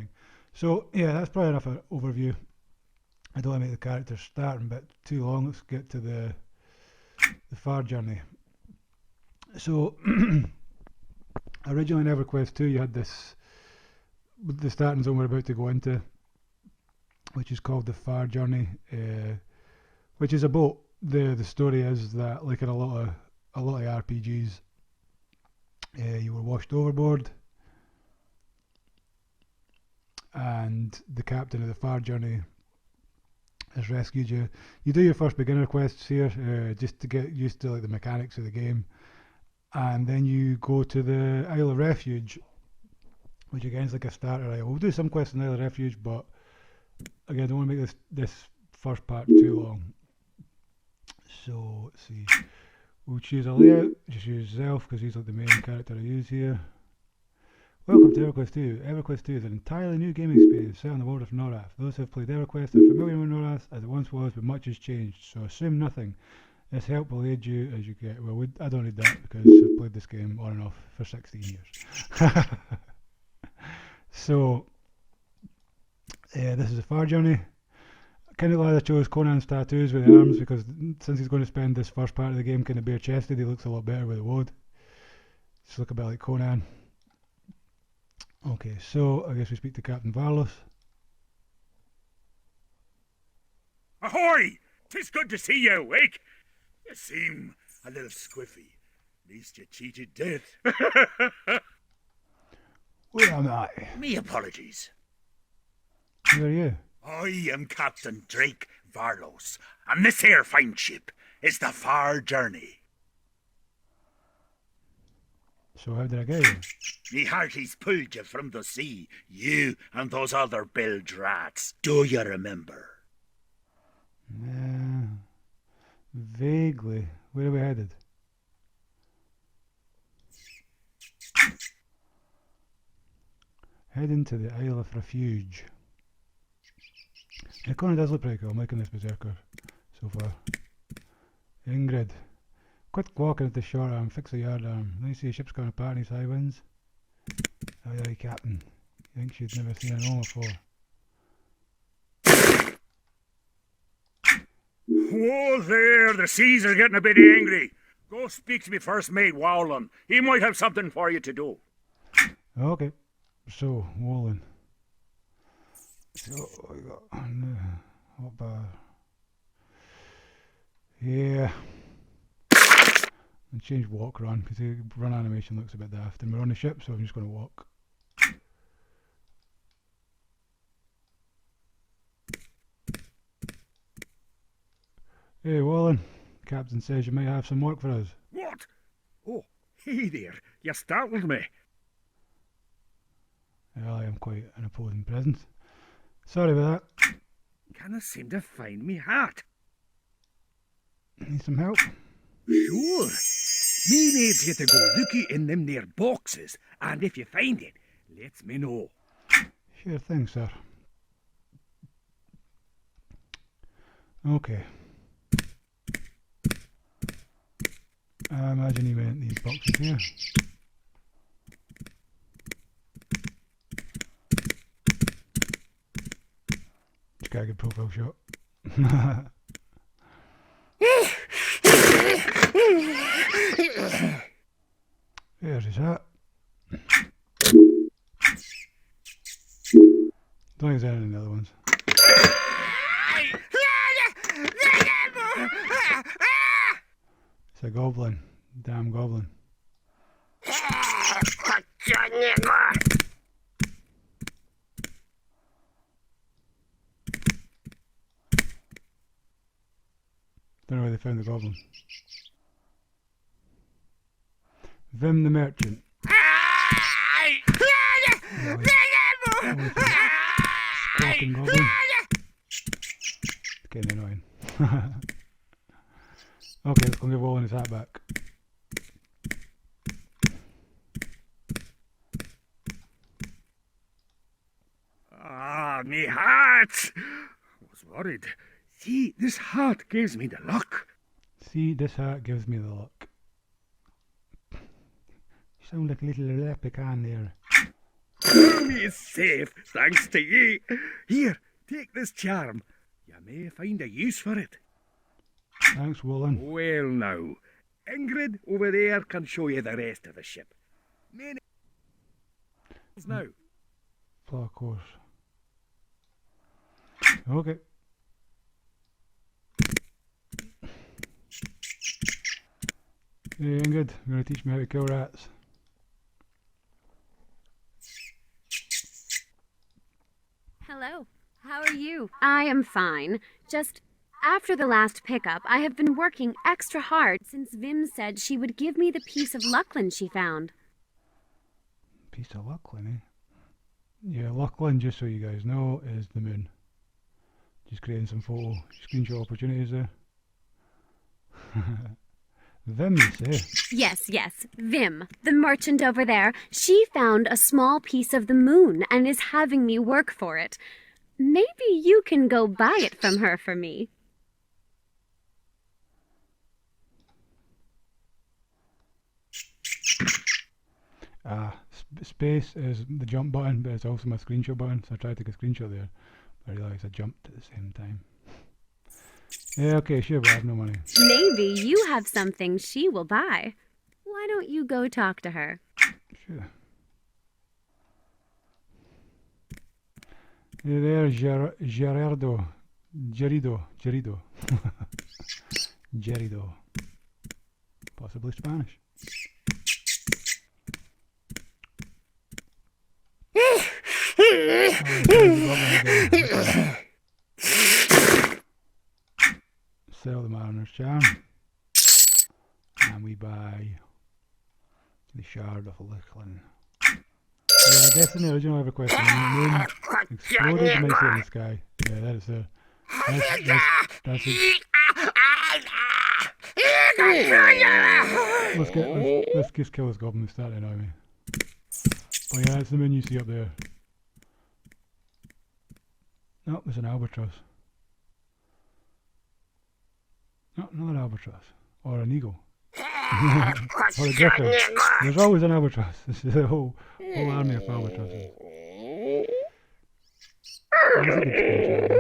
thing. So yeah, that's probably enough of an overview. I don't want to make the characters starting a bit too long. Let's get to the far journey. So originally in EverQuest 2 you had this, the starting zone we're about to go into, which is called the far journey, which is a boat. The story is that, like in a lot of RPGs, you were washed overboard, and the captain of the far journey has rescued you. You do your first beginner quests here, just to get used to like the mechanics of the game, and then you go to the Isle of Refuge, which again is like a starter isle. We'll do some quests in the Isle of Refuge, but again, I don't want to make this first part too long. So let's see. We'll choose a layout. Just use Zelf because he's like the main character I use here. Welcome to EverQuest 2. EverQuest 2 is an entirely new gaming experience set in the world of Norath. Those who have played EverQuest are familiar with Norath as it once was, but much has changed, so assume nothing. This help will aid you as you get... Well, I don't need that because I've played this game on and off for 16 years. So, this is a far journey. Kind of glad I chose Conan's tattoos with the arms, because since he's going to spend this first part of the game kind of bare chested, he looks a lot better with the wood. Just look a bit like Conan. Okay, so I guess we speak to Captain Varlos. Ahoy! 'Tis good to see you awake. You seem a little squiffy. At least you cheated death. Where am I? Me apologies. Who are you? I am Captain Drake Varlos, and this here fine ship is the Far Journey. So how did I get here? Me hearties pulled you from the sea, you and those other bilge rats. Do you remember? Vaguely. Where are we headed? Heading to the Isle of Refuge. Yeah, Conan does look pretty cool. I'm liking this berserker so far. Ingrid. Quit walking at the short arm, fix the yard arm. Let me see a ship's going apart in these high winds. Aye aye, Captain. You think she'd never seen an oar before. Whoa there, the seas are getting a bit angry. Go speak to me first mate, Wowland. He might have something for you to do. Okay. So, Wallen. So, we got hot bar. Yeah. And change walk run, because the run animation looks a bit daft. And we're on the ship, so I'm just going to walk. Hey, Wallen. Captain says you might have some work for us. What? Oh, hey there. You startled me. Well, I am quite an opposing presence. Sorry about that. Can't seem to find me hat. Need some help? Sure. Me needs you to go looky in them there boxes, and if you find it, let me know. Sure thing, sir. Okay. I imagine he went these boxes here. Just got a good profile shot. There's his hat. Don't think there's any in the other ones. It's a goblin. Damn goblin. Don't know where they found the goblin. Vim the merchant. Squawking goblin. It's getting annoying. Okay, let's go give Wallen his hat back. Ah, me hat! I was worried. See, this hat gives me the luck. See, this hat gives me the luck. You sound like a little leprechaun there. He's safe, thanks to ye. Here, take this charm. You may find a use for it. Thanks, Woolen. Well now, Ingrid over there can show you the rest of the ship. Many now. Of course. Okay. Hey Ingrid, you're going to teach me how to kill rats. Hello. How are you? I am fine. Just after the last pickup, I have been working extra hard since Vim said she would give me the piece of Lucklin she found. Piece of Lucklin, eh? Yeah, Lucklin, just so you guys know, is the moon. Just creating some photo screenshot opportunities there. Vim, you say? Yes, Vim, the merchant over there. She found a small piece of the moon and is having me work for it. Maybe you can go buy it from her for me. Space is the jump button, but it's also my screenshot button, so I tried to take a screenshot there, but I realised I jumped at the same time. Yeah, okay, sure, but I have no money. Maybe you have something she will buy. Why don't you go talk to her? Sure. Hey there, Gerardo. Gerido. Gerido. Possibly Spanish. Sell the Mariner's Charm. And we buy the Shard of Lucklin. Yeah, I guess in the original Everquest, the moon exploded, you might see it in the sky. Yeah, that is there. That's it. Let's just kill this goblin and start to annoy me. But yeah, that's the moon you see up there. No, there's an albatross. No, another albatross. Or an eagle. Or a griffin. There's always an albatross. This is a whole army of albatrosses. That's a good screenshot, I guess.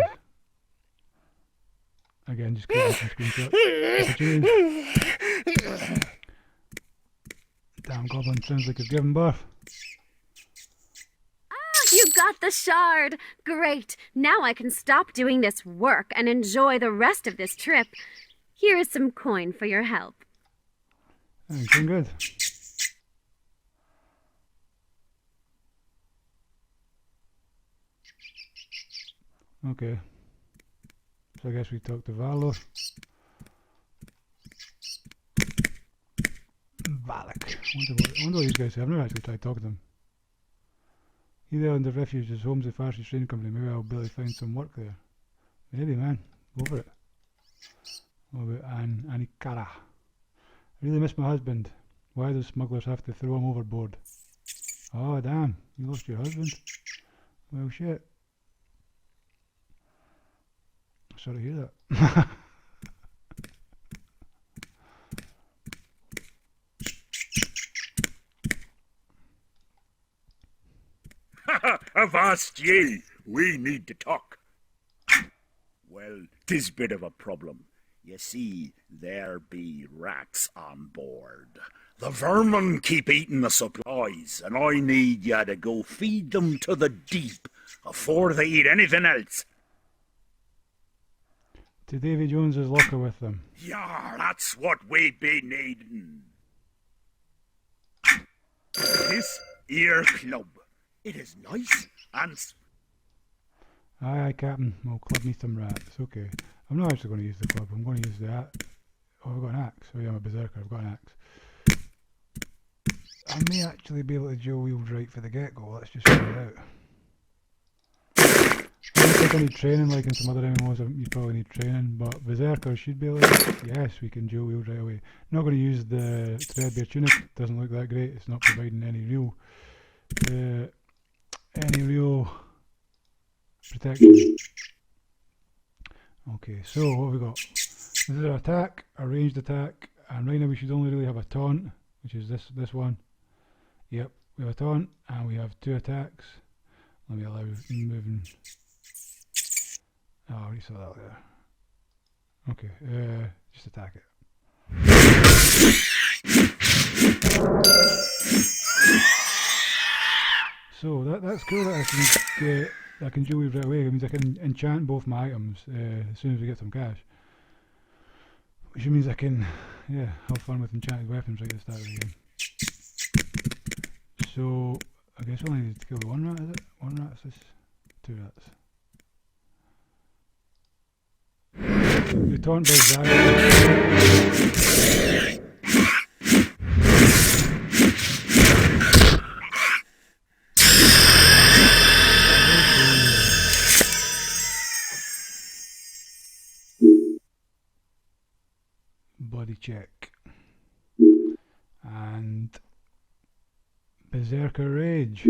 Again, just creating some screenshots. Damn goblin sounds like it's giving birth. You got the shard! Great! Now I can stop doing this work and enjoy the rest of this trip. Here is some coin for your help. Thanks, doing good. Okay. So I guess we talked to Valor. Valak. I wonder what these guys say. I've never actually tried talking to them. Either on the refuge is home's the fastest train company. Maybe I'll be able to find some work there. Maybe, man. Go for it. What about Anikara? I really miss my husband. Why do smugglers have to throw him overboard? Oh, damn. You lost your husband? Well, shit. Sorry to hear that. Avast ye, we need to talk. Well, 'tis bit of a problem. You see, there be rats on board. The vermin keep eating the supplies, and I need ya to go feed them to the deep afore they eat anything else. To Davy Jones's locker with them. Yeah, that's what we be needing. This here club, it is nice and... Aye, Captain. Well, club me some rats. Okay. I'm not actually going to use the club. I'm going to use the axe. Oh, I've got an axe. Oh yeah, I'm a berserker. I've got an axe. I may actually be able to dual wield right for the get-go. Let's just figure it out. I don't think I need training like in some other MMOs. You probably need training, but berserkers should be able to. Yes, we can dual wield right away. I'm not going to use the threadbare tunic. It doesn't look that great. It's not providing any real protection. Okay, so what have we got? This is an attack, a ranged attack, and right now we should only really have a taunt, which is this one. Yep, We have a taunt and we have 2 attacks. Let me allow moving. Oh, I already saw that there. Okay, just attack it. So that's cool that I can dual wield right away. It means I can enchant both my items as soon as we get some cash. Which means I can, yeah, have fun with enchanted weapons right at the start of the game. So I guess we only need to kill the 1 rat, is it? 1 rat, so 2 rats. The taunt does that. Body check. And Berserker Rage.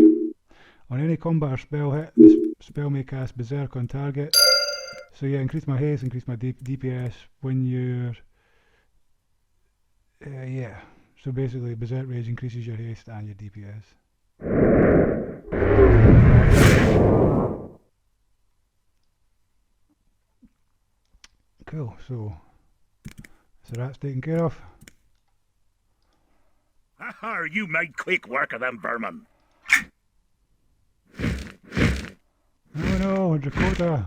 On any combat or spell hit, the spell may cast Berserk on target. So yeah, increase my haste, increase my DPS when you're... yeah, so basically Berserk Rage increases your haste and your DPS. Cool, so that's taken care of. Ah, you made quick work of them vermin. Oh no, Dakota!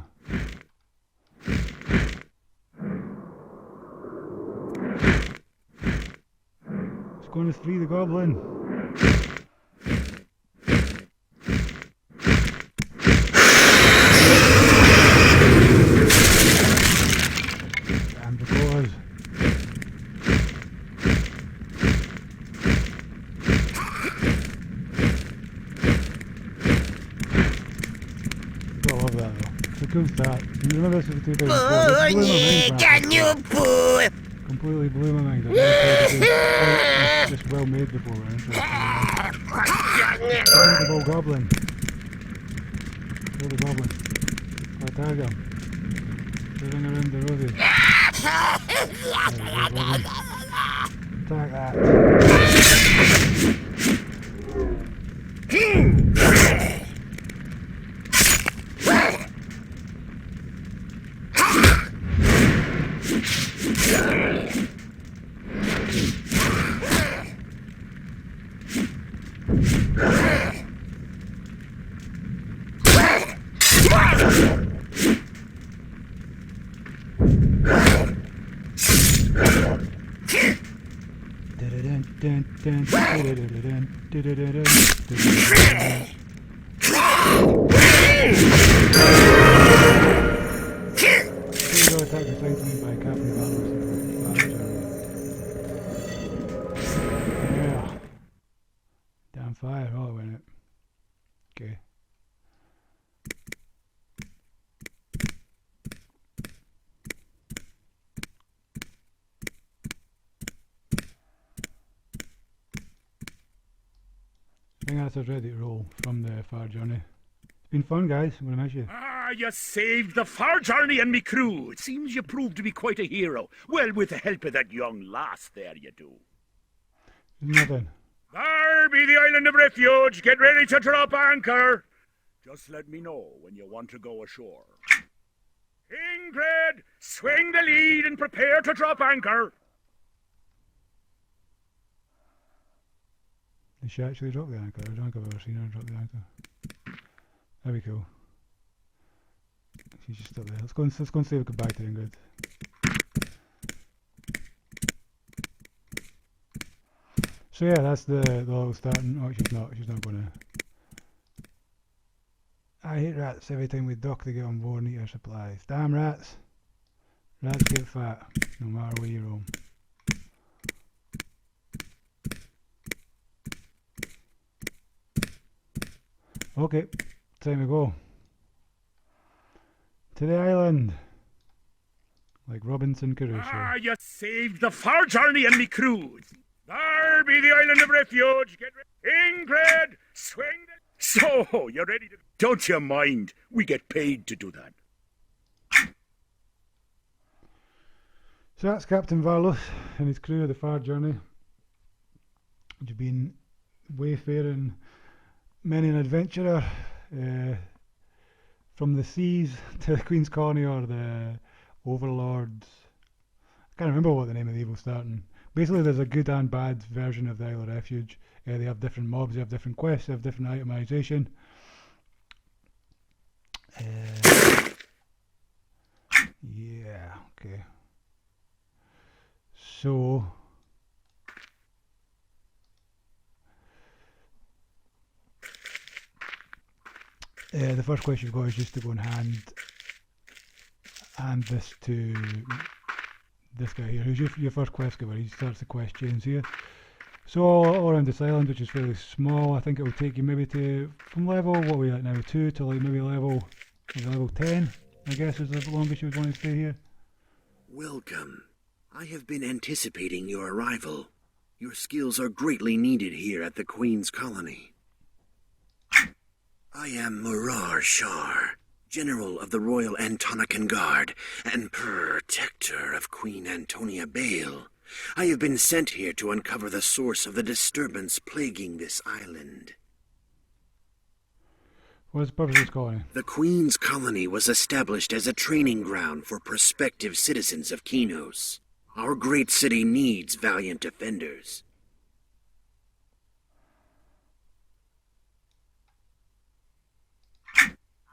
It's going to free the goblin. Damn Dakotas. I love that though. It's a cool start. You remember this was 2004? Completely blew my mind. I've never played a game this well made before. Find the ball goblin. Kill the goblin. Attack him. Turning around the rosy. Attack that. Attack assigned to me by Captain Valor. Yeah. Damn fire, all in it. Okay. I think that's us ready to roll from the far journey. It's been fun, guys. I'm gonna miss you. Ah, you saved the far journey and me crew. It seems you proved to be quite a hero. Well, with the help of that young lass there, you do. Nothing. There be the island of refuge. Get ready to drop anchor. Just let me know when you want to go ashore. Ingrid, swing the lead and prepare to drop anchor. Did she actually drop the anchor? I don't think I've ever seen her drop the anchor. That'd be cool. She's just still there. Let's go and say goodbye to Ingrid. So yeah, that's the little starting. Oh, she's not gonna. I hate rats. Every time we dock they get on board and eat our supplies. Damn rats. Rats get fat, no matter where you roam. Okay, time to go. To the island. Like Robinson Crusoe. Ah, you saved the far journey and me crew. There be the island of refuge. Get ready. Ingrid, swing the... So, you're ready to... Don't you mind. We get paid to do that. So that's Captain Varlos and his crew of the far journey. Which have been wayfaring, many an adventurer, from the seas to the Queen's Colony or the Overlords. I can't remember what the name of the evil starting. Basically, there's a good and bad version of the Isle of Refuge. They have different mobs, they have different quests, they have different itemization. Yeah, okay. So the first quest you've got is just to go and hand this to this guy here, who's your first quest giver. He starts the quest chains here. So all around this island, which is fairly small, I think it will take you maybe to, from level, what are we at now, 2 to like maybe level 10, I guess is the longest you would want to stay here. Welcome. I have been anticipating your arrival. Your skills are greatly needed here at the Queen's Colony. I am Murar Shar, General of the Royal Antonican Guard and Protector of Queen Antonia Bale. I have been sent here to uncover the source of the disturbance plaguing this island. What is the purpose of this colony? The Queen's Colony was established as a training ground for prospective citizens of Kinos. Our great city needs valiant defenders.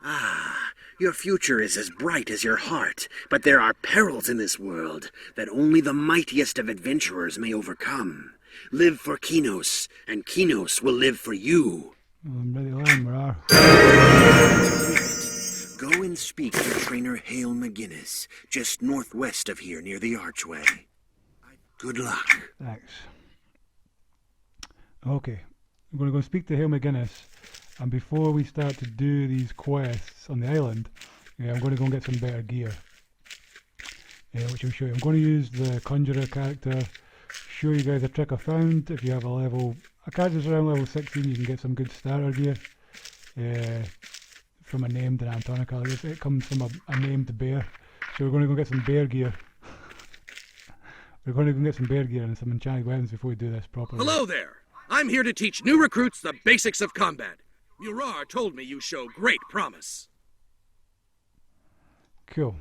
Ah, your future is as bright as your heart, but there are perils in this world that only the mightiest of adventurers may overcome. Live for Kinos, and Kinos will live for you. I'm ready to learn, Murar. Go and speak to Trainer Hale McGinnis, just northwest of here near the archway. Good luck. Thanks. Okay, I'm going to go speak to Hale McGinnis, and before we start to do these quests on the island, I'm going to go and get some better gear, which I'll show you. I'm going to use the Conjurer character, show you guys a trick I found. If you have a character's around level 16, you can get some good starter gear from a named Antonica. It comes from a named bear, so we're going to go get some bear gear. We're going to go get some bear gear and some enchanted weapons before we do this properly. Hello there! I'm here to teach new recruits the basics of combat. Murar told me you show great promise. Cool.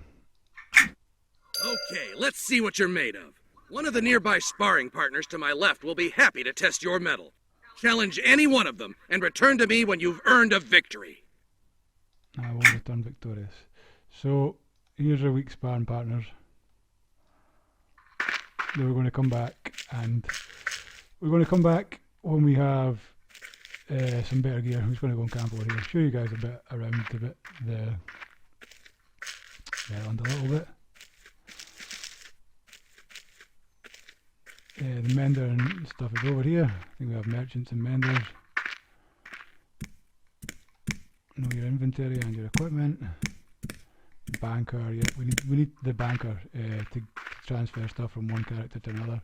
Okay, let's see what you're made of. One of the nearby sparring partners to my left will be happy to test your mettle. Challenge any one of them and return to me when you've earned a victory. I will return victorious. So, here's our weak sparring partners. Then we're going to come back, and we're going to come back when we have some better gear. I'm just going to go and camp over here, show you guys a bit around the island a little bit. The mender and stuff is over here. I think we have merchants and menders. Know your inventory and your equipment. Banker, yeah, we need the banker to transfer stuff from one character to another.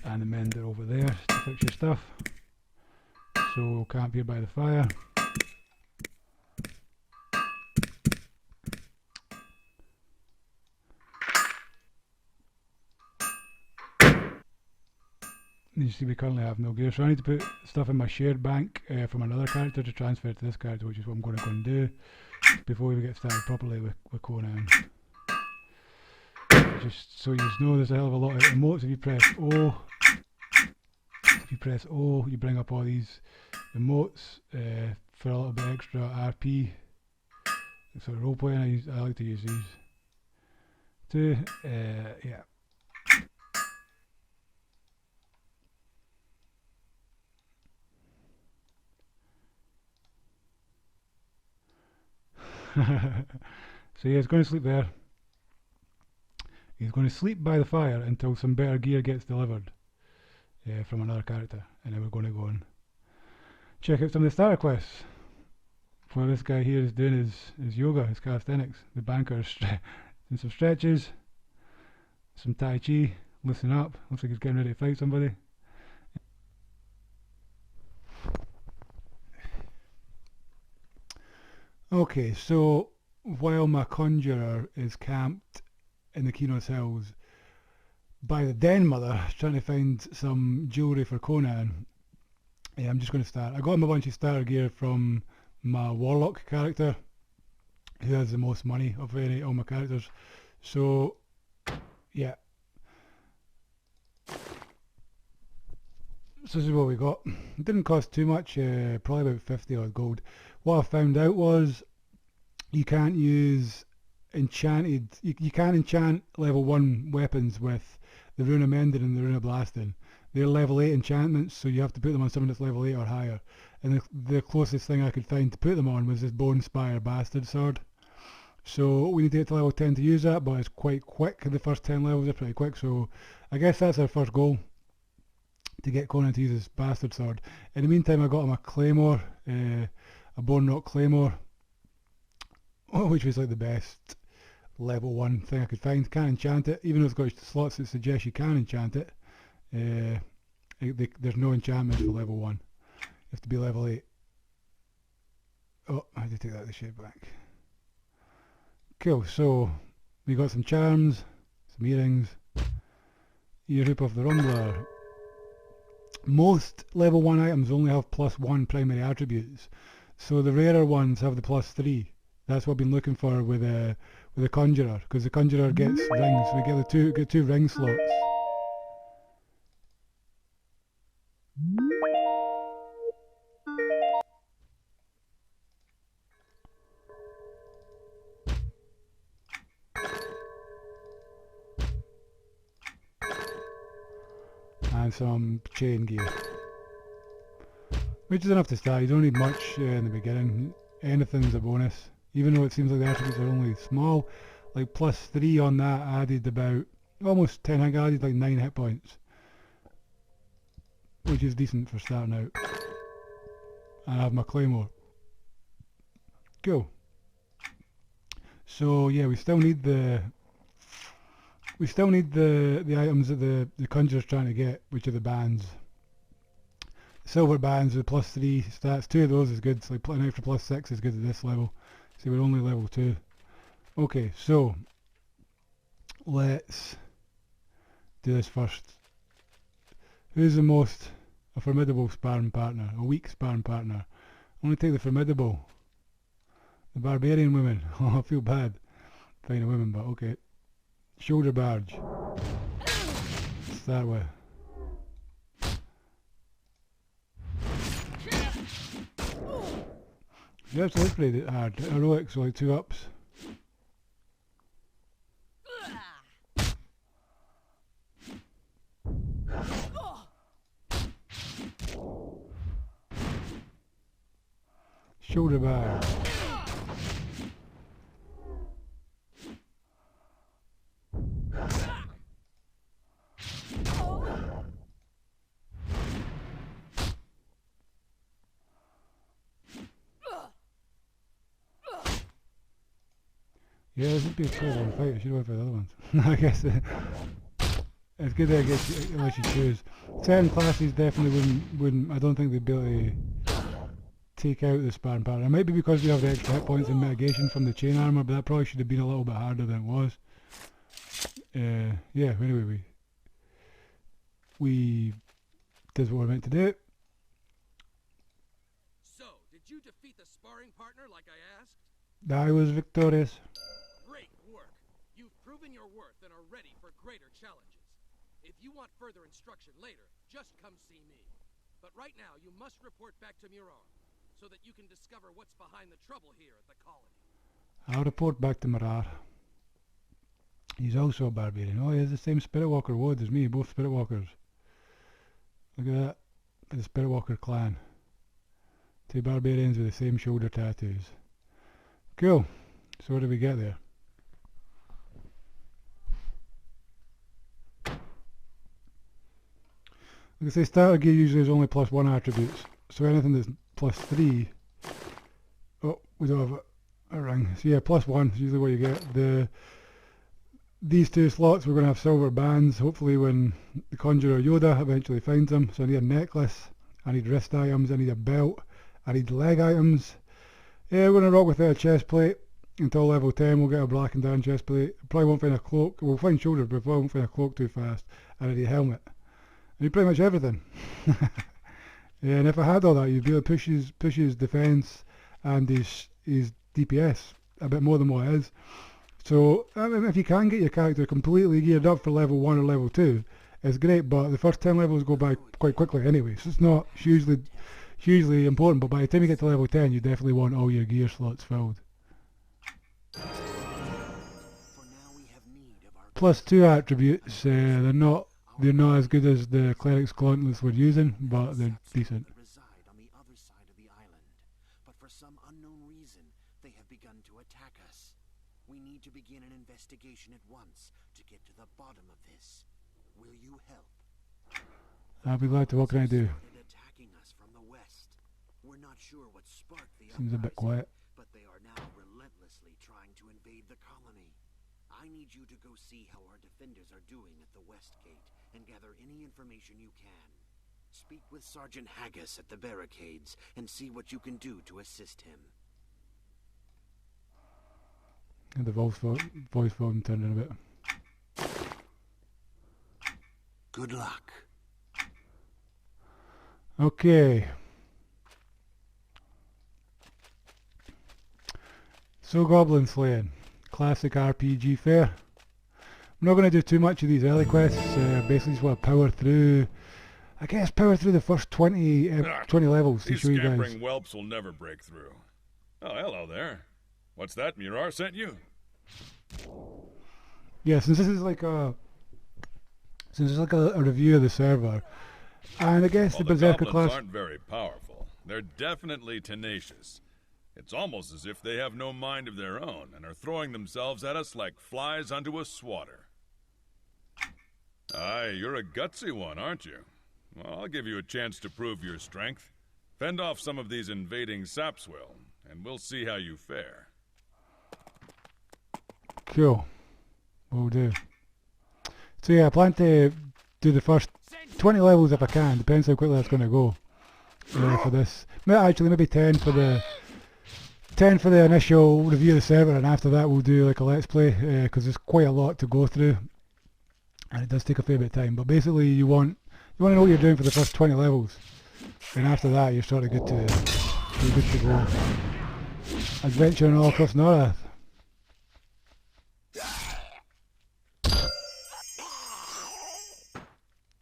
And the mender over there to fix your stuff. So we'll camp here by the fire. You see we currently have no gear, so I need to put stuff in my shared bank from another character to transfer to this character, which is what I'm going to go and do before we get started properly with Conan. Just so you know, there's a hell of a lot of emotes. If you press O, you bring up all these emotes for a little bit extra RP. Sort of role playing, I like to use these too. Yeah. So yeah, he's going to sleep there. He's going to sleep by the fire until some better gear gets delivered from another character, and then we're going to go and check out some of the starter quests. What this guy here is doing is yoga, his calisthenics. The banker is doing some stretches, some tai chi, listen up. Looks like he's getting ready to fight somebody. Okay, so while my conjurer is camped in the Kinos Hills by the Den Mother, trying to find some jewellery for Conan, Yeah, I'm just going to start. I got him a bunch of starter gear from my warlock character, who has the most money of all my characters. So, yeah. So this is what we got. It didn't cost too much, probably about 50 odd gold. What I found out was you can't use enchanted, you can't enchant level 1 weapons with the Rune of Mending and the Rune of Blasting. They're level 8 enchantments, so you have to put them on something that's level 8 or higher. And the closest thing I could find to put them on was this Bone Spire Bastard Sword. So we need to get to level 10 to use that, but it's quite quick. The first 10 levels are pretty quick, so I guess that's our first goal, to get Conan to use his Bastard Sword. In the meantime, I got him a Claymore, a Bone Rock Claymore, which was like the best level 1 thing I could find. Can't enchant it, even though it's got slots that suggest you can enchant it. There's no enchantment for level 1. You have to be level 8. Oh, I had to take that the shape back. Cool, so we got some charms, some earrings, Earhoop of the Rumbler. Most level 1 items only have +1 primary attributes, so the rarer ones have the +3. That's what I've been looking for with the Conjurer, because the Conjurer gets rings. We get two ring slots. And some chain gear, which is enough to start. You don't need much in the beginning. Anything's a bonus, even though it seems like the attributes are only small. Like +3 on that added about almost 10. I added like 9 hit points, which is decent for starting out. I have my Claymore. Cool. So yeah, we still need the items that the Conjurer's trying to get, which are the bands. Silver bands with +3 stats. 2 of those is good. So like an extra +6 is good at this level. See, we're only level 2. Okay, so let's do this first. Who's the most a formidable sparring partner? A weak sparring partner? I'm going to take the formidable. The barbarian women. Oh, I feel bad finding a women, but okay. Shoulder barge. Start with. You have to look pretty hard. Heroic, so like 2 ups. Shoulder barge. Yeah, this would be a pretty long fight. I should have went for the other ones. I guess it's good that I guess unless you choose. Certain classes definitely wouldn't. I don't think they'd be able to take out the sparring partner. It might be because we have the extra hit points and mitigation from the chain armor, but that probably should have been a little bit harder than it was. Yeah. Anyway, we did what we were meant to do. So, did you defeat the sparring partner like I asked? I was victorious. Great work. You've proven your worth and are ready for greater challenges. If you want further instruction later, just come see me. But right now, you must report back to Murar, so that you can discover what's behind the trouble here at the colony. I'll report back to Murar. He's also a barbarian. Oh, he has the same Spirit Walker wood as me, both Spirit Walkers. Look at that. The Spirit Walker clan. 2 barbarians with the same shoulder tattoos. Cool. So what did we get there? Like I say, starter gear usually is only +1 attributes. So anything that's +3. Oh, we don't have a ring. So yeah, +1 is usually what you get. These 2 slots we're going to have silver bands, hopefully when the Conjurer Yoda eventually finds them. So I need a necklace, I need wrist items, I need a belt, I need leg items. Yeah, we're going to rock without a chest plate until level 10. We'll get a black and tan chest plate. Probably won't find a cloak. We'll find shoulders, but probably won't find a cloak too fast. I need a helmet. I need pretty much everything. And if I had all that, you'd be able to push his defense and his DPS a bit more than what it is. So I mean, if you can get your character completely geared up for level 1 or level 2, it's great, but the first 10 levels go by quite quickly anyway, so it's not hugely important, but by the time you get to level 10 you definitely want all your gear slots filled. Plus 2 attributes, they're not as good as the cleric's gauntlets we're using, but they're decent. Reside on the other side of the island, but for some unknown reason, they have begun to attack us. We need to begin an investigation at once to get to the bottom of this. Will you help? I'll be glad to. What can I do? Attacking us from the west. We're not sure what sparked the Seems a bit quiet. but they are now relentlessly trying to invade the colony. I need you to go see how our defenders are doing at the west gate and gather any information you can. Speak with Sergeant Haggis at the barricades and see what you can do to assist him. And the voice volume turned in a bit. Good luck. Okay. So Goblin Slaying. Classic RPG fare. I'm not going to do too much of these early quests. Basically just want to power through the first 20 levels to These show you guys. scampering whelps will never break through. Oh, hello there. What's that? Mirar sent you? Yeah, since this is like a review of the server, and I guess Well, the the Berserker goblins class. aren't very powerful. They're definitely tenacious. It's almost as if they have no mind of their own and are throwing themselves at us like flies onto a swatter. Aye, you're a gutsy one, aren't you? Well, I'll give you a chance to prove your strength. Fend off some of these invading sapswill, and we'll see how you fare. Cool. Will do. So yeah, I plan to do the first 20 levels if I can. Depends how quickly that's going to go for this. Actually, maybe 10 for the initial review of the server, and after that we'll do like a let's play because there's quite a lot to go through, and it does take a fair bit of time. But basically, you want to know what you're doing for the first 20 levels, and after that you're sort of good to go. Adventuring all across Norath.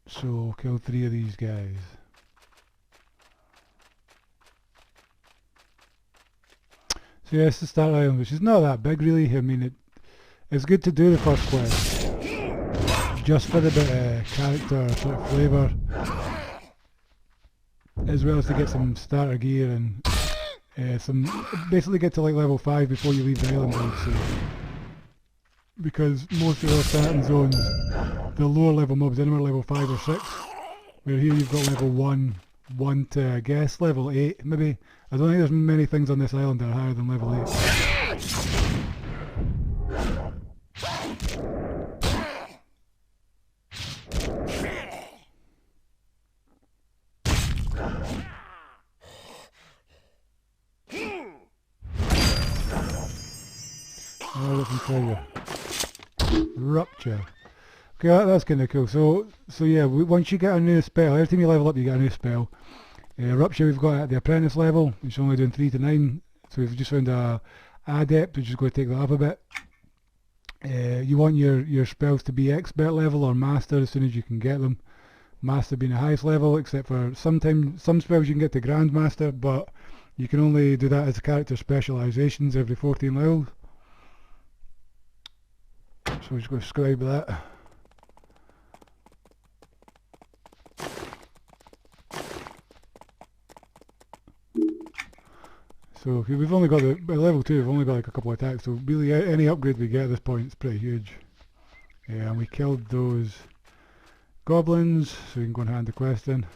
So kill 3 of these guys. So yeah, it's the start island, which is not that big really. I mean, it's good to do the first quest, just for the bit of character sort of flavour, as well as to get some starter gear and basically get to like level 5 before you leave the island, I would say. Because most of the starting zones, the lower level mobs anywhere level 5 or 6, where here you've got level 1 to, I guess, level 8 maybe. I don't think there's many things on this island that are higher than level 8. Oh, let me tell you. Rupture. Okay, that's kind of cool. So yeah, once you get a new spell, every time you level up you get a new spell. Rupture we've got at the apprentice level, which is only doing 3 to 9, so we've just found a adept, which is going to take that up a bit. You want your spells to be expert level or master as soon as you can get them. Master being the highest level, except for some spells you can get to grandmaster, but you can only do that as character specializations every 14 levels. So we're just going to scribe that. So we've only got by level 2 we've only got like a couple of attacks, so really any upgrade we get at this point is pretty huge. Yeah, and we killed those goblins, so we can go and hand the quest in.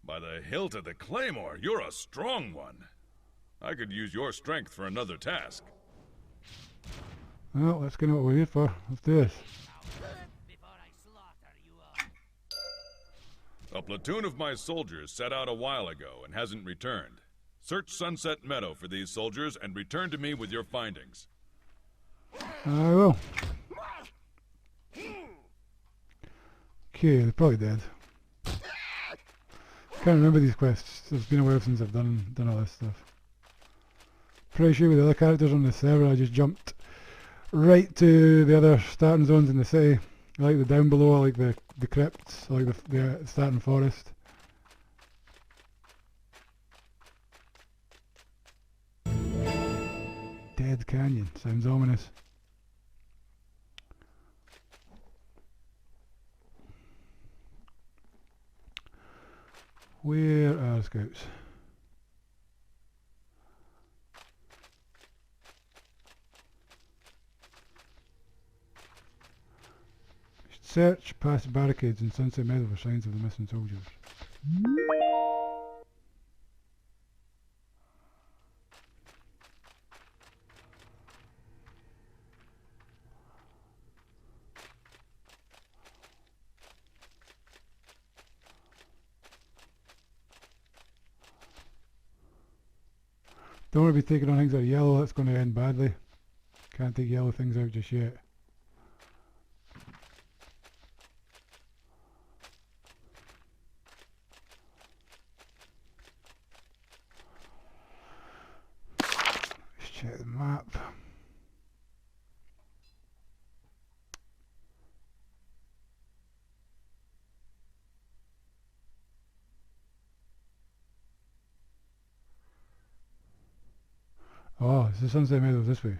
By the hilt of the claymore, you're a strong one. I could use your strength for another task. Well, that's kind of what we're here for. Let's do this. A platoon of my soldiers set out a while ago and hasn't returned. Search Sunset Meadow for these soldiers and return to me with your findings. I will. Okay, they're probably dead. Can't remember these quests. It's been a while since I've done all this stuff. Pretty sure with the other characters on the server I just jumped right to the other starting zones in the city. I like the down below, I like the crypts, I like the starting forest. Dead Canyon, sounds ominous. Where are scouts? Search past barricades in Sunset Meadow for signs of the missing soldiers. Don't want to be taking on things that are yellow, that's going to end badly. Can't take yellow things out just yet. Let's check the map. Oh, it's the Sunset Meadows this way.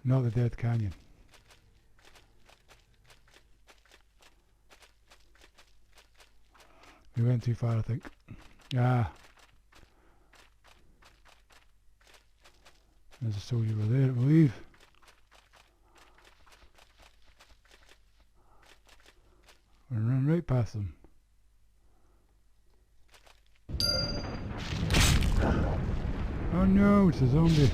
Not the Dead Canyon. We went too far, I think. Ah. There's a soldier over there, I believe. We're running right past them. Oh no, it's a zombie.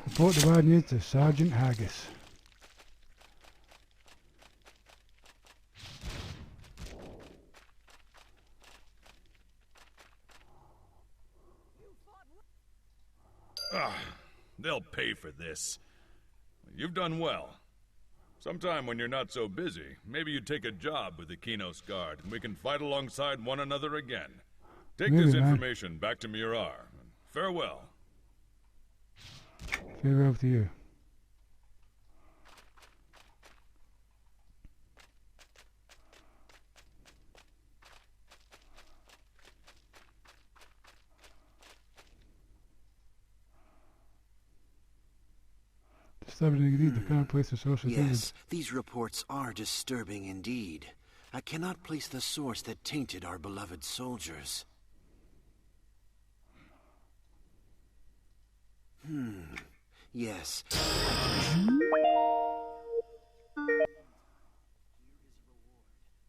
Report the bad news to Sergeant Haggis. They'll pay for this. You've done well. Sometime when you're not so busy, maybe you take a job with the Kinos Guard and we can fight alongside one another again. Take Maybe, this man. information back to Mirar. Farewell. Farewell to you. Disturbing indeed, the current place of source is Yes, these reports are disturbing indeed. I cannot place the source that tainted our beloved soldiers. Yes.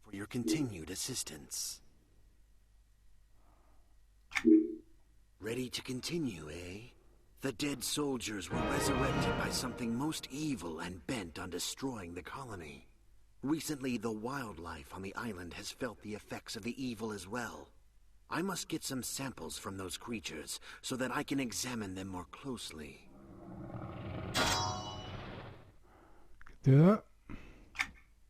For your continued assistance. Ready to continue, eh? The dead soldiers were resurrected by something most evil and bent on destroying the colony. Recently, the wildlife on the island has felt the effects of the evil as well. I must get some samples from those creatures so that I can examine them more closely. Do that.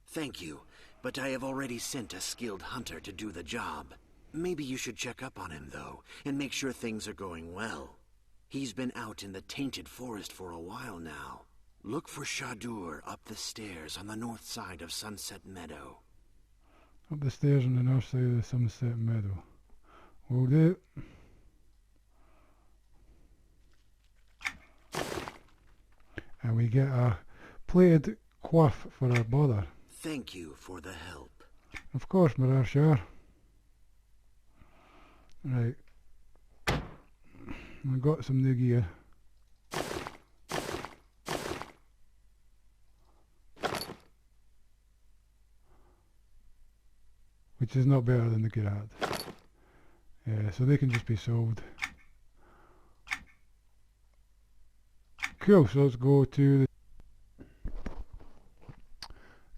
Thank you, but I have already sent a skilled hunter to do the job. Maybe you should check up on him, though, and make sure things are going well. He's been out in the tainted forest for a while now. Look for Shadur up the stairs on the north side of Sunset Meadow. Up the stairs on the north side of the Sunset Meadow. Will do. And we get a plated quaff for our bother. Thank you for the help. Of course, Mirar, sure. Right. I got some new gear. Which is not better than the gear I had. Yeah, so they can just be sold. Cool, so let's go to the...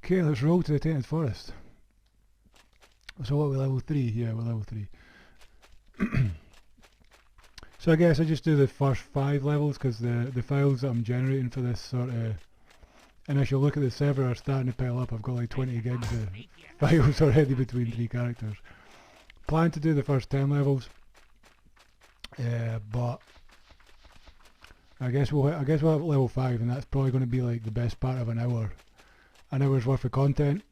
Okay, let's roll to the Tainted Forest. So what, we're level 3? Yeah, we're level 3. So I guess I just do the first 5 levels, because the files that I'm generating for this sort of initial look at the server are starting to pile up. I've got like 20 gigs of files already between 3 characters. Plan to do the first 10 levels, but I guess we'll have level 5, and that's probably going to be like the best part of an hour's worth of content,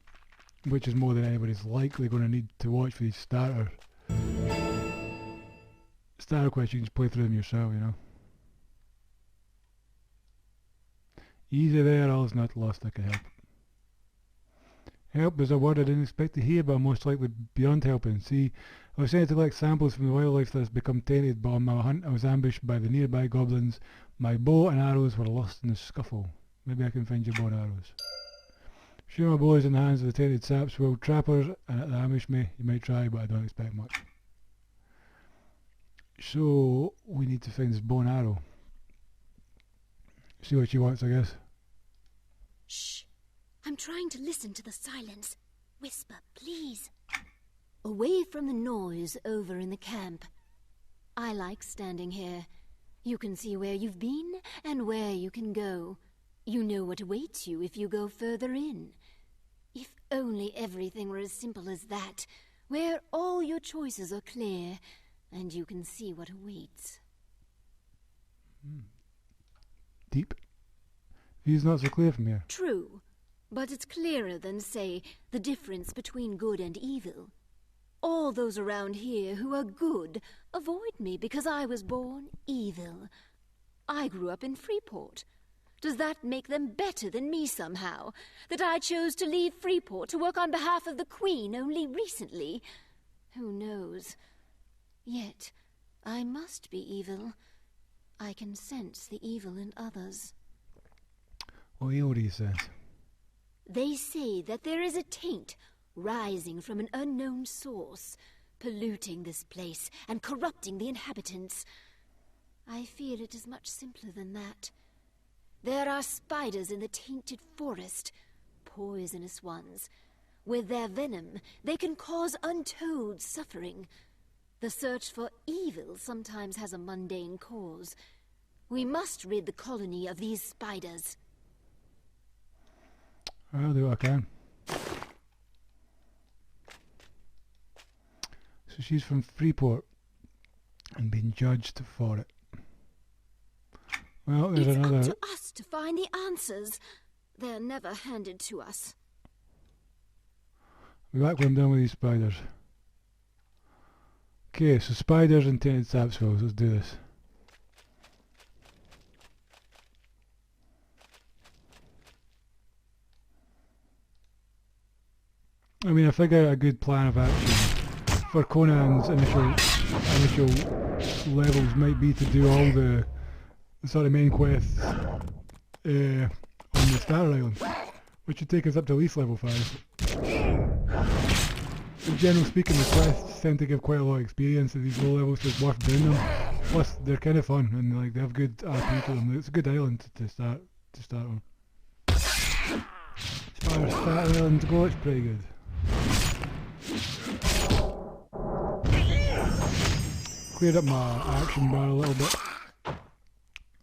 which is more than anybody's likely going to need to watch for these starter quests. You can just play through them yourself, you know. Easy there, all's not lost, I can help. Help is a word I didn't expect to hear, but I'm most likely beyond helping. See, I was sent to collect samples from the wildlife that has become tainted, but on my hunt I was ambushed by the nearby goblins. My bow and arrows were lost in the scuffle. Maybe I can find your bow and arrows. Sure, my bow is in the hands of the tainted saps, wild trappers, and if they ambush me, you might try, but I don't expect much. So, we need to find this bow and arrow. See what she wants, I guess. Shh. I'm trying to listen to the silence. Whisper, please. Away from the noise over in the camp. I like standing here. You can see where you've been and where you can go. You know what awaits you if you go further in. If only everything were as simple as that, where all your choices are clear and you can see what awaits. Deep. View's not so clear from here. True, but it's clearer than, say, the difference between good and evil. All those around here who are good avoid me because I was born evil. I grew up in Freeport. Does that make them better than me somehow? That I chose to leave Freeport to work on behalf of the Queen only recently? Who knows? Yet, I must be evil. I can sense the evil in others. What Iori says. They say that there is a taint rising from an unknown source, polluting this place and corrupting the inhabitants. I fear it is much simpler than that. There are spiders in the tainted forest, poisonous ones. With their venom, they can cause untold suffering. The search for evil sometimes has a mundane cause. We must rid the colony of these spiders. I'll do what I can. So she's from Freeport and been judged for it. Well, there's another... It's up to us to find the answers. They're never handed to us. Be back when I'm done with these spiders. Okay, so spiders and tainted sapsville. Let's do this. I mean, I figure a good plan of action for Conan's initial levels might be to do all the sort of main quests on the Star Island, which would take us up to at least level 5. In general speaking, the quests tend to give quite a lot of experience at these low levels, so it's worth doing them. Plus, they're kind of fun and like they have good RP to them. It's a good island to start on. As far as Star Island go, it's pretty good. Cleared up my action bar a little bit.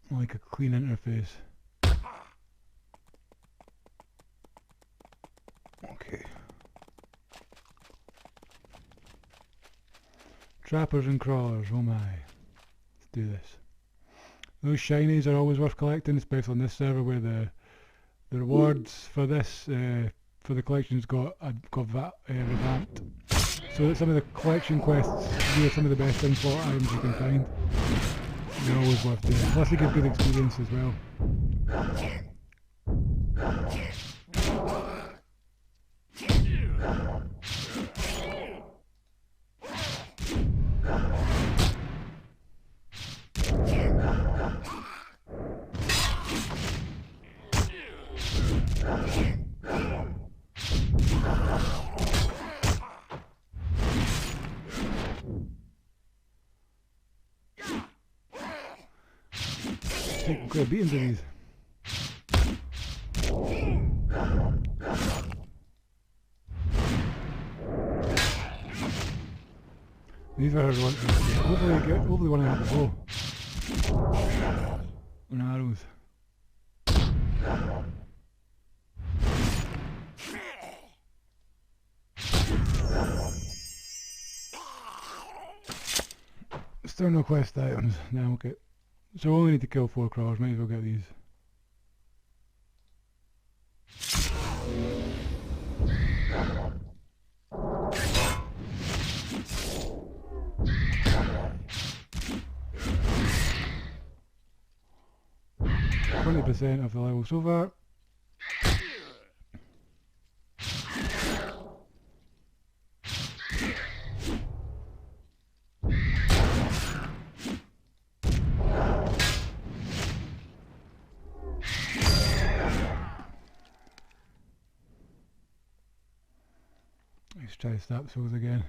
Like a clean interface. Okay. Trappers and crawlers, oh my. Let's do this. Those shinies are always worth collecting, especially on this server where the rewards for this for the collections got revamped. So that some of the collection quests are some of the best in-slot items you can find. They're always worth doing. Plus they give good experience as well. Take quite a beating to these. These are hopefully one I have to go. On arrows. Still no quest items. Now okay. So we only need to kill 4 crawlers, might as well get these. %of the level so far. Let's try to stop those again.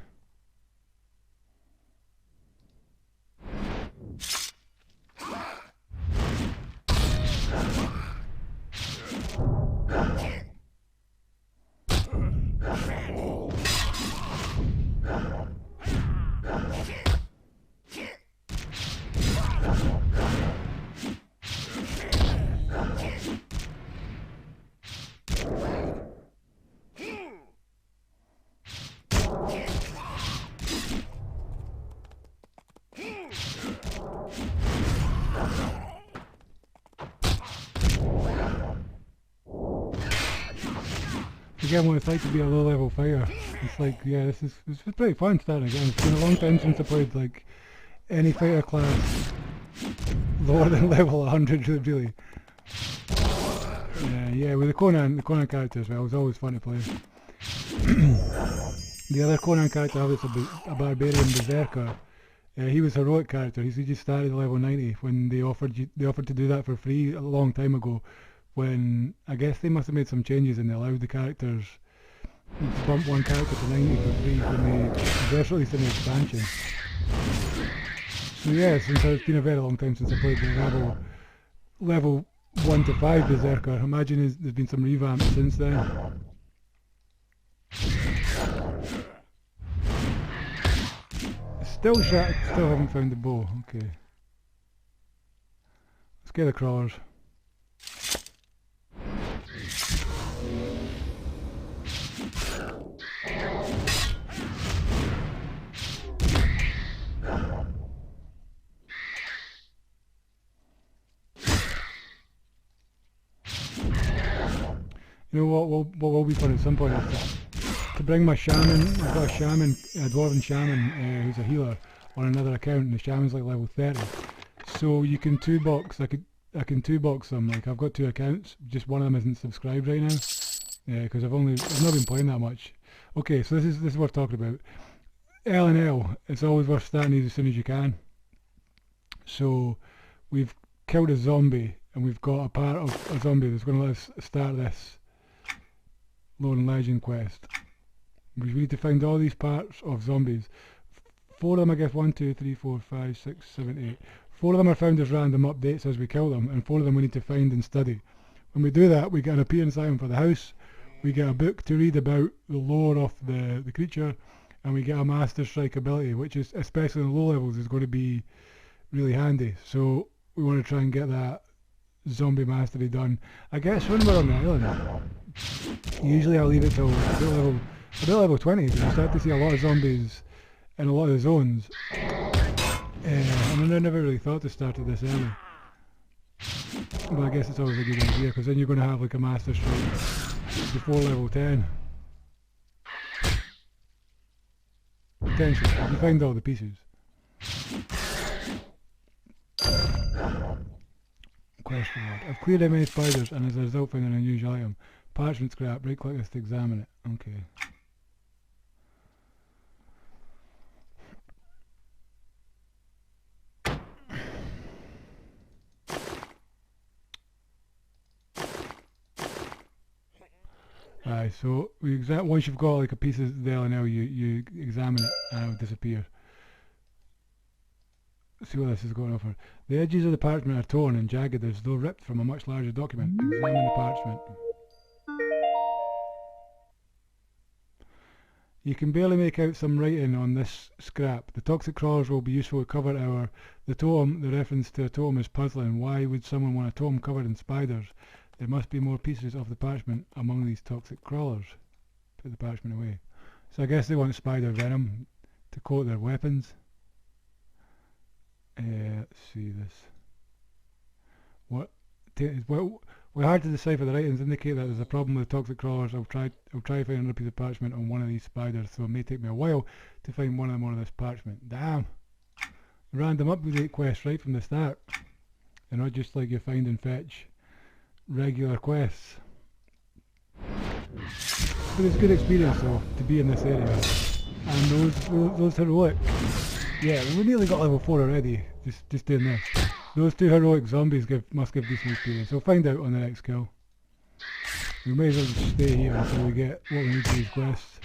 Again, what it's like to be a low level fighter. It's like, yeah, this is pretty fun starting again. It's been a long time since I played like any fighter class lower than level 100 really. Yeah, with the Conan character as well, it was always fun to play. The other Conan character I have is a barbarian berserker. He was a heroic character. He just started at level 90 when they offered to do that for free a long time ago. When I guess they must have made some changes and they allowed the characters to bump one character to 90 for free when they just released an expansion. So yeah, since it's been a very long time since I played the level 1 to 5 berserker, I imagine there's been some revamps since then. Still haven't found the bow. Okay. Let's get the crawlers. You know what will be fun at some point is to bring my shaman. I've got a dwarven shaman who's a healer on another account, and the shaman's like level 30. So you can I can 2-box them. Like I've got 2 accounts, just one of them isn't subscribed right now. Because I've not been playing that much. Okay, so this is worth talking about. L and L, it's always worth starting these as soon as you can. So we've killed a zombie, and we've got a part of a zombie that's going to let us start this Lone Legend quest. We need to find all these parts of zombies. 4 of them, I guess, 1, 2, 3, 4, 5, 6, 7, 8. 4 of them are found as random updates as we kill them, and 4 of them we need to find and study. When we do that, we get an appearance item for the house, we get a book to read about the lore of the creature, and we get a Master Strike ability, which is, especially in the low levels, is going to be really handy. So we want to try and get that zombie mastery done. I guess when we're on the island, usually I'll leave it till about level 20, because you start to see a lot of zombies in a lot of the zones. And I never really thought to start it this early. But I guess it's always a good idea, because then you're going to have like a Master Strike before level 10. Potentially, if you find all the pieces. Question mark. I've cleared out many spiders and as a result found an unusual item. Parchment scrap, right click this to examine it. Okay. Aye, so once you've got like a piece of the LNL, you examine it and it'll disappear. See what this is going on for. The edges of the parchment are torn and jagged as though ripped from a much larger document. Examine the parchment. You can barely make out some writing on this scrap. The toxic crawlers will be useful to cover the totem. The reference to a totem is puzzling. Why would someone want a totem covered in spiders? There must be more pieces of the parchment among these toxic crawlers. Put the parchment away. So I guess they want spider venom to coat their weapons. Let's see this. We're hard to decipher. The writings indicate that there's a problem with toxic crawlers. I'll try to find another piece of parchment on one of these spiders, so it may take me a while to find one of them on this parchment. Damn! Random update quests right from the start. They're not just like you find and fetch regular quests. But it's a good experience though to be in this area. And those heroic. Yeah, we nearly got level 4 already, just doing this. Those 2 heroic zombies must give decent experience. We'll find out on the next kill. We may as well just stay here until we get what we need for these quests.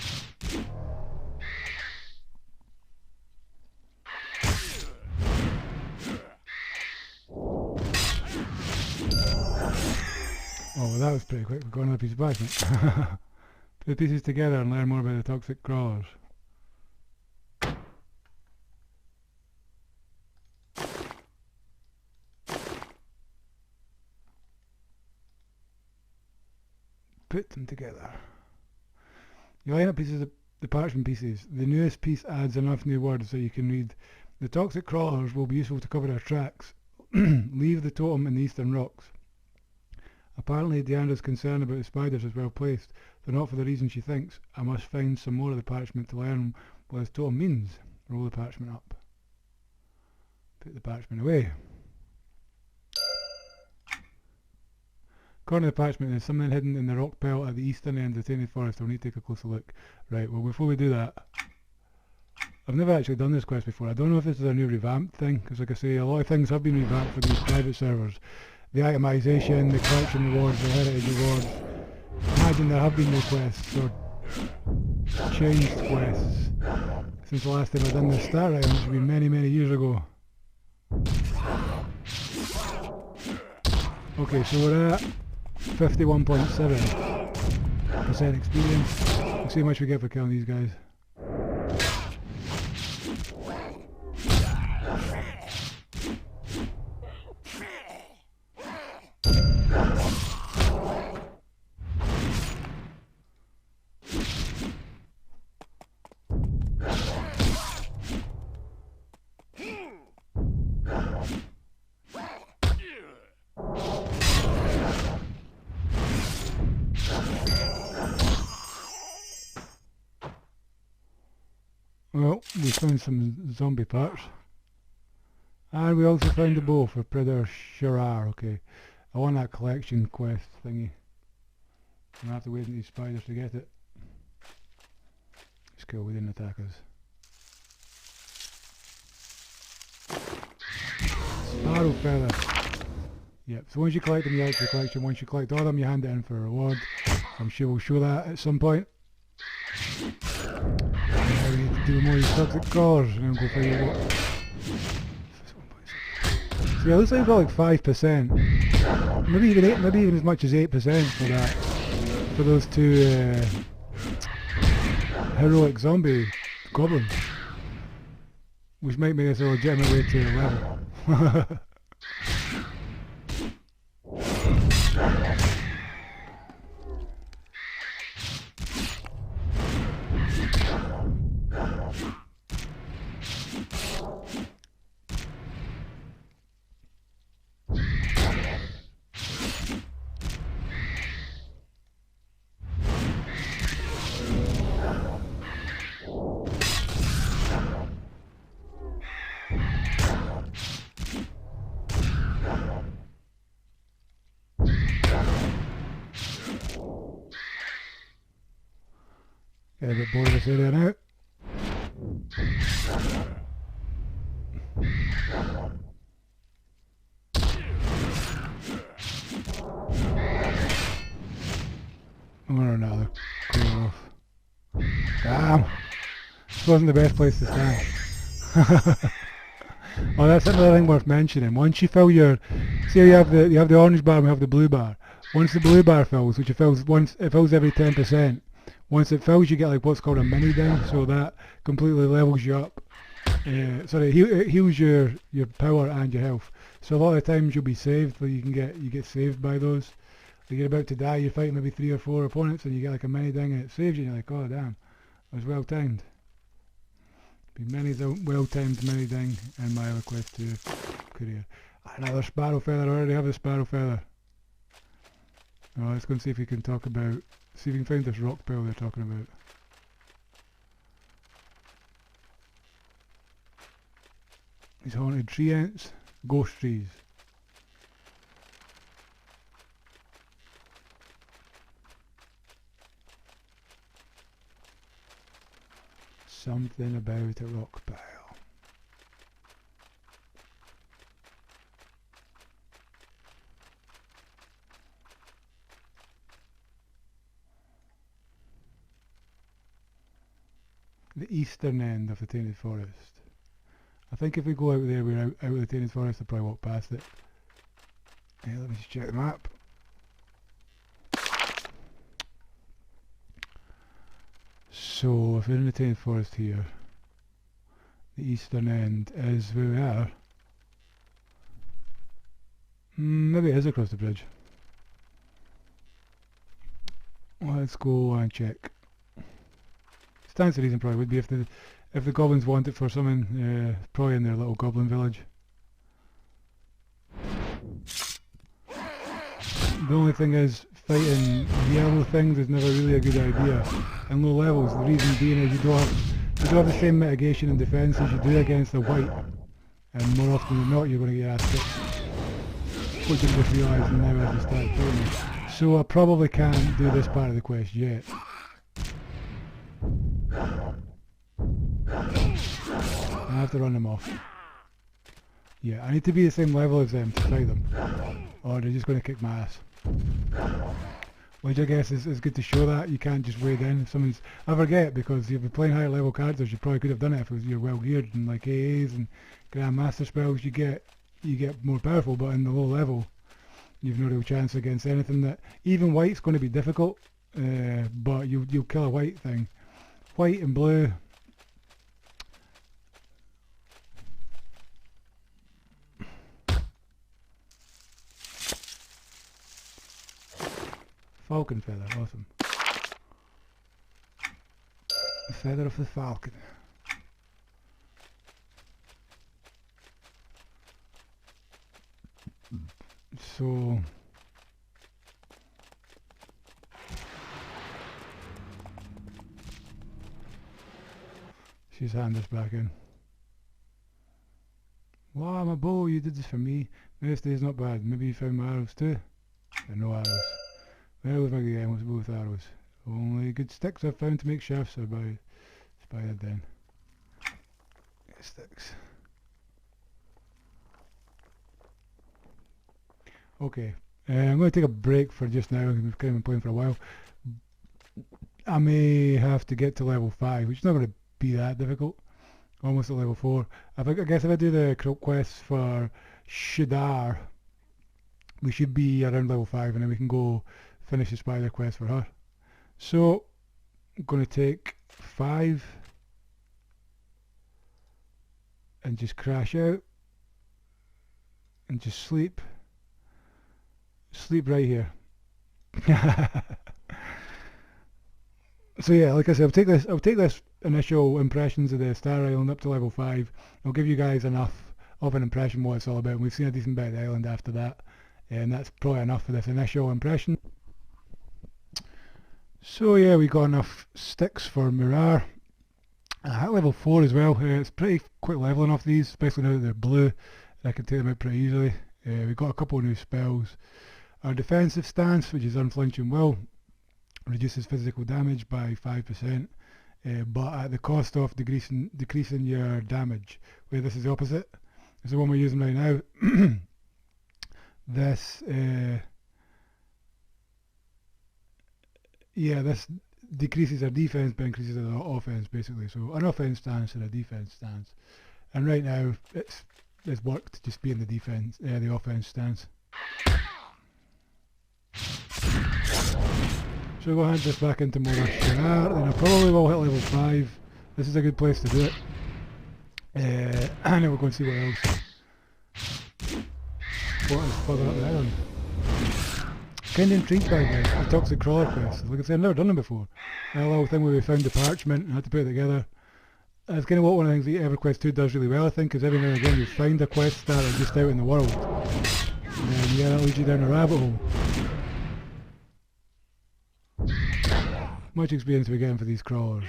Oh, well that was pretty quick. We've got another piece of parchment. Put the pieces together and learn more about the toxic crawlers. Put them together. You line up pieces of the parchment pieces. The newest piece adds enough new words that you can read. The toxic crawlers will be useful to cover our tracks. Leave the totem in the eastern rocks. Apparently Deandra's concern about the spiders is well placed, though not for the reason she thinks. I must find some more of the parchment to learn what this totem means. Roll the parchment up. Put the parchment away. According to the parchment, there's something hidden in the rock pile at the eastern end of the tainted forest. I'll need to take a closer look. Right, well before we do that, I've never actually done this quest before. I don't know if this is a new revamped thing, because like I say, a lot of things have been revamped for these private servers. The itemization, the collection rewards, the heritage rewards. Imagine there have been new quests, or changed quests, since the last time I've done this star item, which has been many, many years ago. Okay, so we're at 51.7% experience. Let's see how much we get for killing these guys. Well, we found some zombie parts. And we also found a bow for Predator Shirar. Okay, I want that collection quest thingy. I'm gonna have to wait on these spiders to get it. Let's go, we didn't attack us. Sparrow feather. Yep, so once you collect them you add to the collection. Once you collect all of them you hand it in for a reward. I'm sure we'll show that at some point. Now we need to do more of these toxic crawlers and then go find out what. So yeah, it looks like we've got like 5%. Maybe even as much as 8% for that. For those 2 heroic zombie goblins. Which might make us a legitimate way to level. Get a bit bored of this area now. One or another. Clear off. Damn! This wasn't the best place to stand. Oh, that's another thing worth mentioning. Once you fill your, say you have the orange bar and we have the blue bar. Once the blue bar fills, which it fills every 10%. Once it fills, you get like what's called a mini ding, so that completely levels you up. It heals your power and your health. So a lot of times you'll be saved, like you get saved by those. Like you're about to die, you fight maybe 3 or 4 opponents, and you get like a mini ding, and it saves you. And you're like, oh damn, it was well timed. Many well-timed mini ding in my Everquest 2 career. Another sparrow feather. I already have a sparrow feather. Oh, let's go and see if we can see if we can find this rock pill they're talking about. These haunted tree ants, ghost trees. Something about a rock pile. The eastern end of the Tainted Forest. I think if we go out there, we're out of the Tainted Forest. I'll probably walk past it. Yeah, let me just check the map. So, if we're in the Tainted Forest here, the eastern end is where we are. Maybe it is across the bridge. Let's go and check. Stands to reason probably would be if the goblins want it for something, probably in their little goblin village. The only thing is, fighting yellow things is never really a good idea in low levels. The reason being is you don't have the same mitigation and defence as you do against the white, and more often than not you're going to get your ass kicked. Which I'm just realising now as I start playing. So I probably can't do this part of the quest yet. I have to run them off. Yeah, I need to be the same level as them to fight them, or they're just going to kick my ass. Which I guess is good to show that you can't just wade in. If someone's, I forget, because if you're playing higher level characters, you probably could have done it if you're well geared and like AAs and Grand Master spells. You get more powerful, but in the low level, you've no real chance against anything that even white's going to be difficult. But you'll kill a white thing. White and blue. Falcon feather, awesome. The feather of the falcon. So she's handed us back in. Wow, my bow, you did this for me. This day's not bad. Maybe you found my arrows too? There are no arrows. Well, with my game, what's both arrows? Only good sticks I've found to make shafts are by that then. Get sticks. Okay, I'm going to take a break for just now. We've kind of been playing for a while. I may have to get to level 5, which is not going to be that difficult. Almost at level 4. I guess if I do the quests for Shadar, we should be around level 5, and then we can go finish the spider quest for her. So I'm going to take 5 and just crash out and just sleep right here. So yeah, like I said, I'll take this initial impressions of the Star Island up to level 5. I'll give you guys enough of an impression what it's all about. We've seen a decent bit of the island after that, and that's probably enough for this initial impression. So yeah, we got enough sticks for Mirar. At level 4 as well. It's pretty quick leveling off these, especially now that they're blue. I can take them out pretty easily. We got a couple of new spells. Our defensive stance, which is unflinching will, reduces physical damage by 5%, but at the cost of decreasing your damage, where this is the opposite. It's the one we're using right now. This Yeah, this decreases their defense but increases their offense basically. So an offense stance and a defense stance. And right now it's worked to just be in the offense stance. So we'll hand this back into more sharp, and I probably will hit level 5. This is a good place to do it. And then we're going to see what else. What is further up there? Kind of intrigued by this, the Toxic Crawler quest. Like I said, I've never done them before. That little thing where we found the parchment and had to put it together. It's kind of what one of the things that Everquest 2 does really well, I think, is every now and again you find a quest starter just out in the world. And yeah, that leads you down a rabbit hole. Much experience we're getting for these crawlers.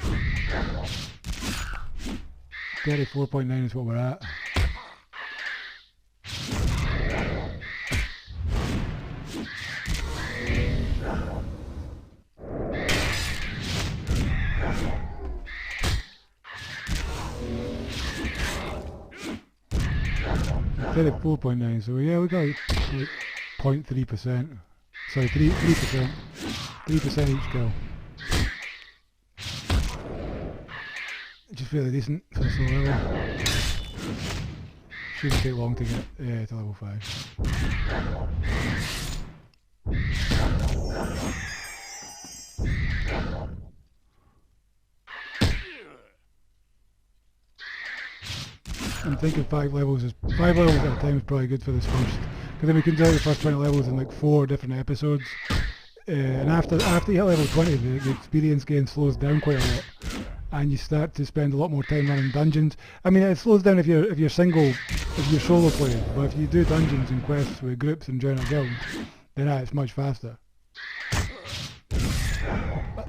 34.9 is what we're at. At 4.9, so yeah, we got like 0.3%. Sorry, 3%. 3% each kill. Which is fairly decent for this low level. Shouldn't take long to get to level 5. I'm thinking 5 levels at a time is probably good for this first, because then we can do the first 20 levels in like 4 different episodes, and after you hit level 20 the experience gain slows down quite a lot, and you start to spend a lot more time running dungeons. I mean, it slows down if you're solo playing, but if you do dungeons and quests with groups and join a guild, then it's much faster.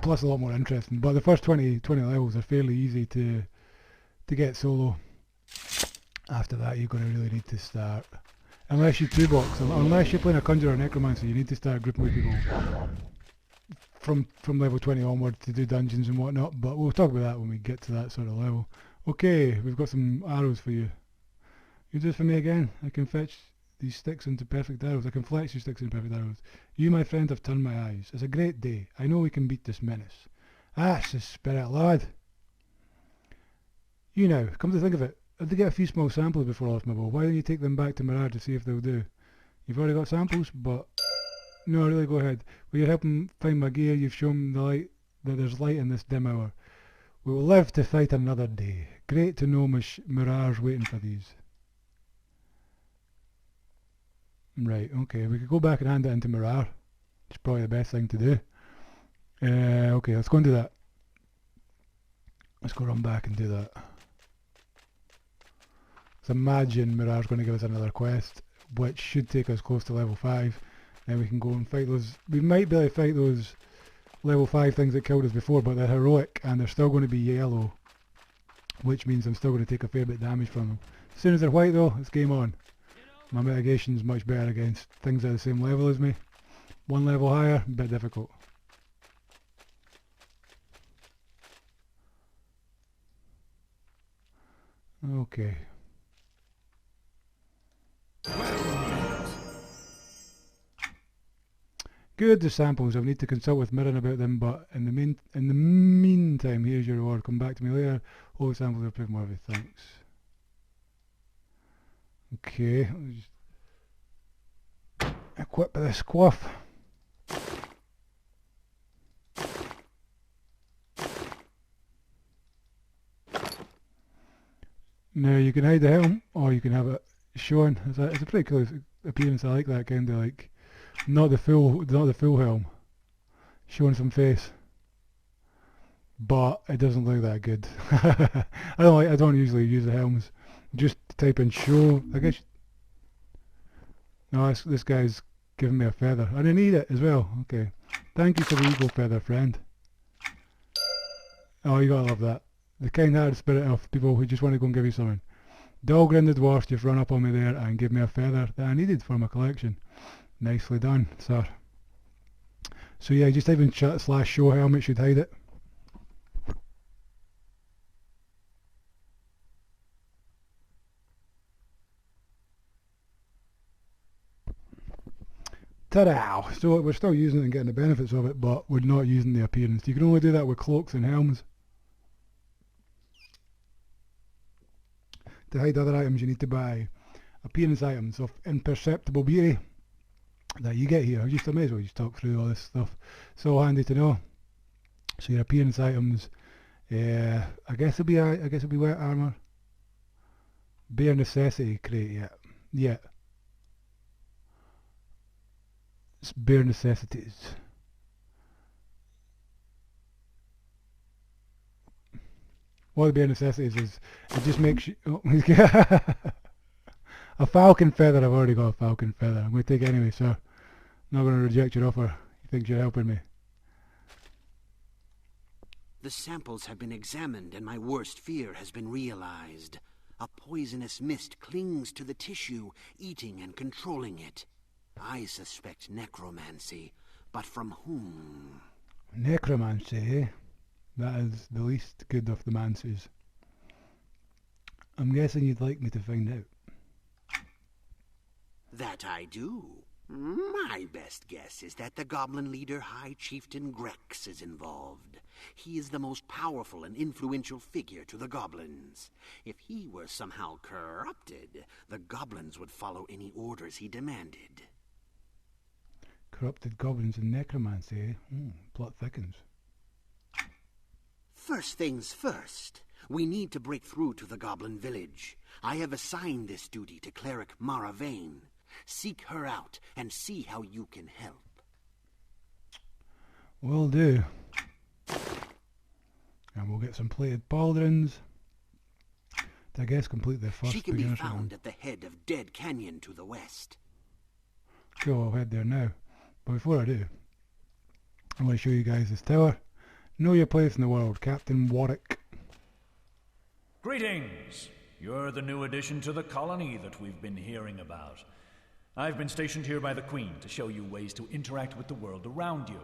Plus a lot more interesting. But the first 20 levels are fairly easy to get solo. After that, you're going to really need to start, unless you 2-box, unless you're playing a conjurer or necromancer, you need to start grouping with people from level 20 onward to do dungeons and whatnot, but we'll talk about that when we get to that sort of level. Okay, we've got some arrows for you. You do this for me again. I can fetch these sticks into perfect arrows. I can flex your sticks into perfect arrows. You, my friend, have turned my eyes. It's a great day. I know we can beat this menace. It's the spirit, lad. You now, come to think of it, I did get a few small samples before I left my bow. Why don't you take them back to Mirage to see if they'll do? You've already got samples, but no, really, go ahead. Will you help him find my gear? You've shown the light that there's light in this dim hour. We will live to fight another day. Great to know Mirage waiting for these. Right, okay, we could go back and hand it into Mirage. It's probably the best thing to do. Okay, let's go and do that. Let's go run back and do that. So imagine Mirage going to give us another quest, which should take us close to level 5. Then we can go and fight those. We might be able to fight those level 5 things that killed us before, but they're heroic and they're still going to be yellow, which means I'm still going to take a fair bit of damage from them. As soon as they're white though, it's game on. My mitigation's much better against things at the same level as me. One level higher, a bit difficult. Okay. Good, the samples. I'll need to consult with Mirren about them, but in the meantime, here's your reward. Come back to me later. All the samples will prove more of it. Thanks. Okay, let's just equip this quaff. Now you can hide the helm, or you can have it shown. It's a pretty cool appearance. I like that kind of like, not the full helm, showing some face, but it doesn't look that good. I don't usually use the helms. Just type in show. I guess. No, this guy's giving me a feather. I didn't need it as well. Okay, thank you for the eagle feather, friend. Oh, you gotta love that. The kind-hearted spirit of people who just want to go and give you something. Dahlgren the dwarf just run up on me there and gave me a feather that I needed for my collection. Nicely done, sir. So yeah, just type in /show helm, it should hide it. Ta-da! So we're still using it and getting the benefits of it, but we're not using the appearance. You can only do that with cloaks and helms. To hide other items, you need to buy appearance items of imperceptible beauty that you get here. I may as well just talk through all this stuff. So handy to know. So your appearance items, I guess it'll be wet armor, bare necessity crate. Yeah. It's bare necessities. What the bare necessities is, it just makes you... Oh, a falcon feather. I've already got a falcon feather. I'm going to take it anyway, sir. Not going to reject your offer. You think you're helping me? The samples have been examined and my worst fear has been realized. A poisonous mist clings to the tissue, eating and controlling it. I suspect necromancy, but from whom? Necromancy, eh? That is the least good of the mancies. I'm guessing you'd like me to find out. That I do. My best guess is that the goblin leader High Chieftain Grex is involved. He is the most powerful and influential figure to the goblins. If he were somehow corrupted, the goblins would follow any orders he demanded. Corrupted goblins and necromancy, eh? Plot thickens. First things first. We need to break through to the goblin village. I have assigned this duty to cleric Mara Vane. Seek her out and see how you can help. Will do. And we'll get some plated pauldrons to, I guess, complete the first. She can be found at the head of Dead Canyon to the west. Sure, I'll head there now. But before I do, I want to show you guys this tower. Know your place in the world, Captain Warwick. Greetings! You're the new addition to the colony that we've been hearing about. I've been stationed here by the Queen to show you ways to interact with the world around you.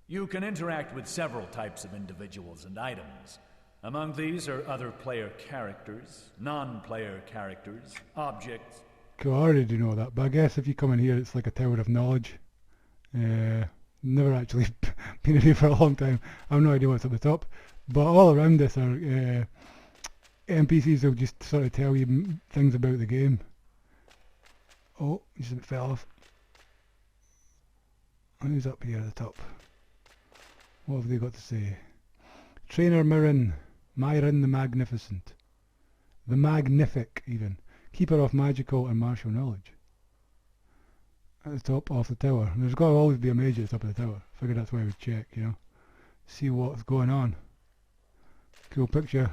You can interact with several types of individuals and items. Among these are other player characters, non-player characters, objects. Cool, I already do know that, but I guess if you come in here it's like a tower of knowledge. Never actually been in here for a long time. I have no idea what's at the top. But all around this are NPCs will just sort of tell you things about the game. Oh, just fell off. Who's up here at the top? What have they got to say? Trainer Myron the Magnificent. The Magnific, even. Keeper of magical and martial knowledge. At the top of the tower. There's got to always be a mage at the top of the tower. Figured that's why I would check, you know. See what's going on. Cool picture.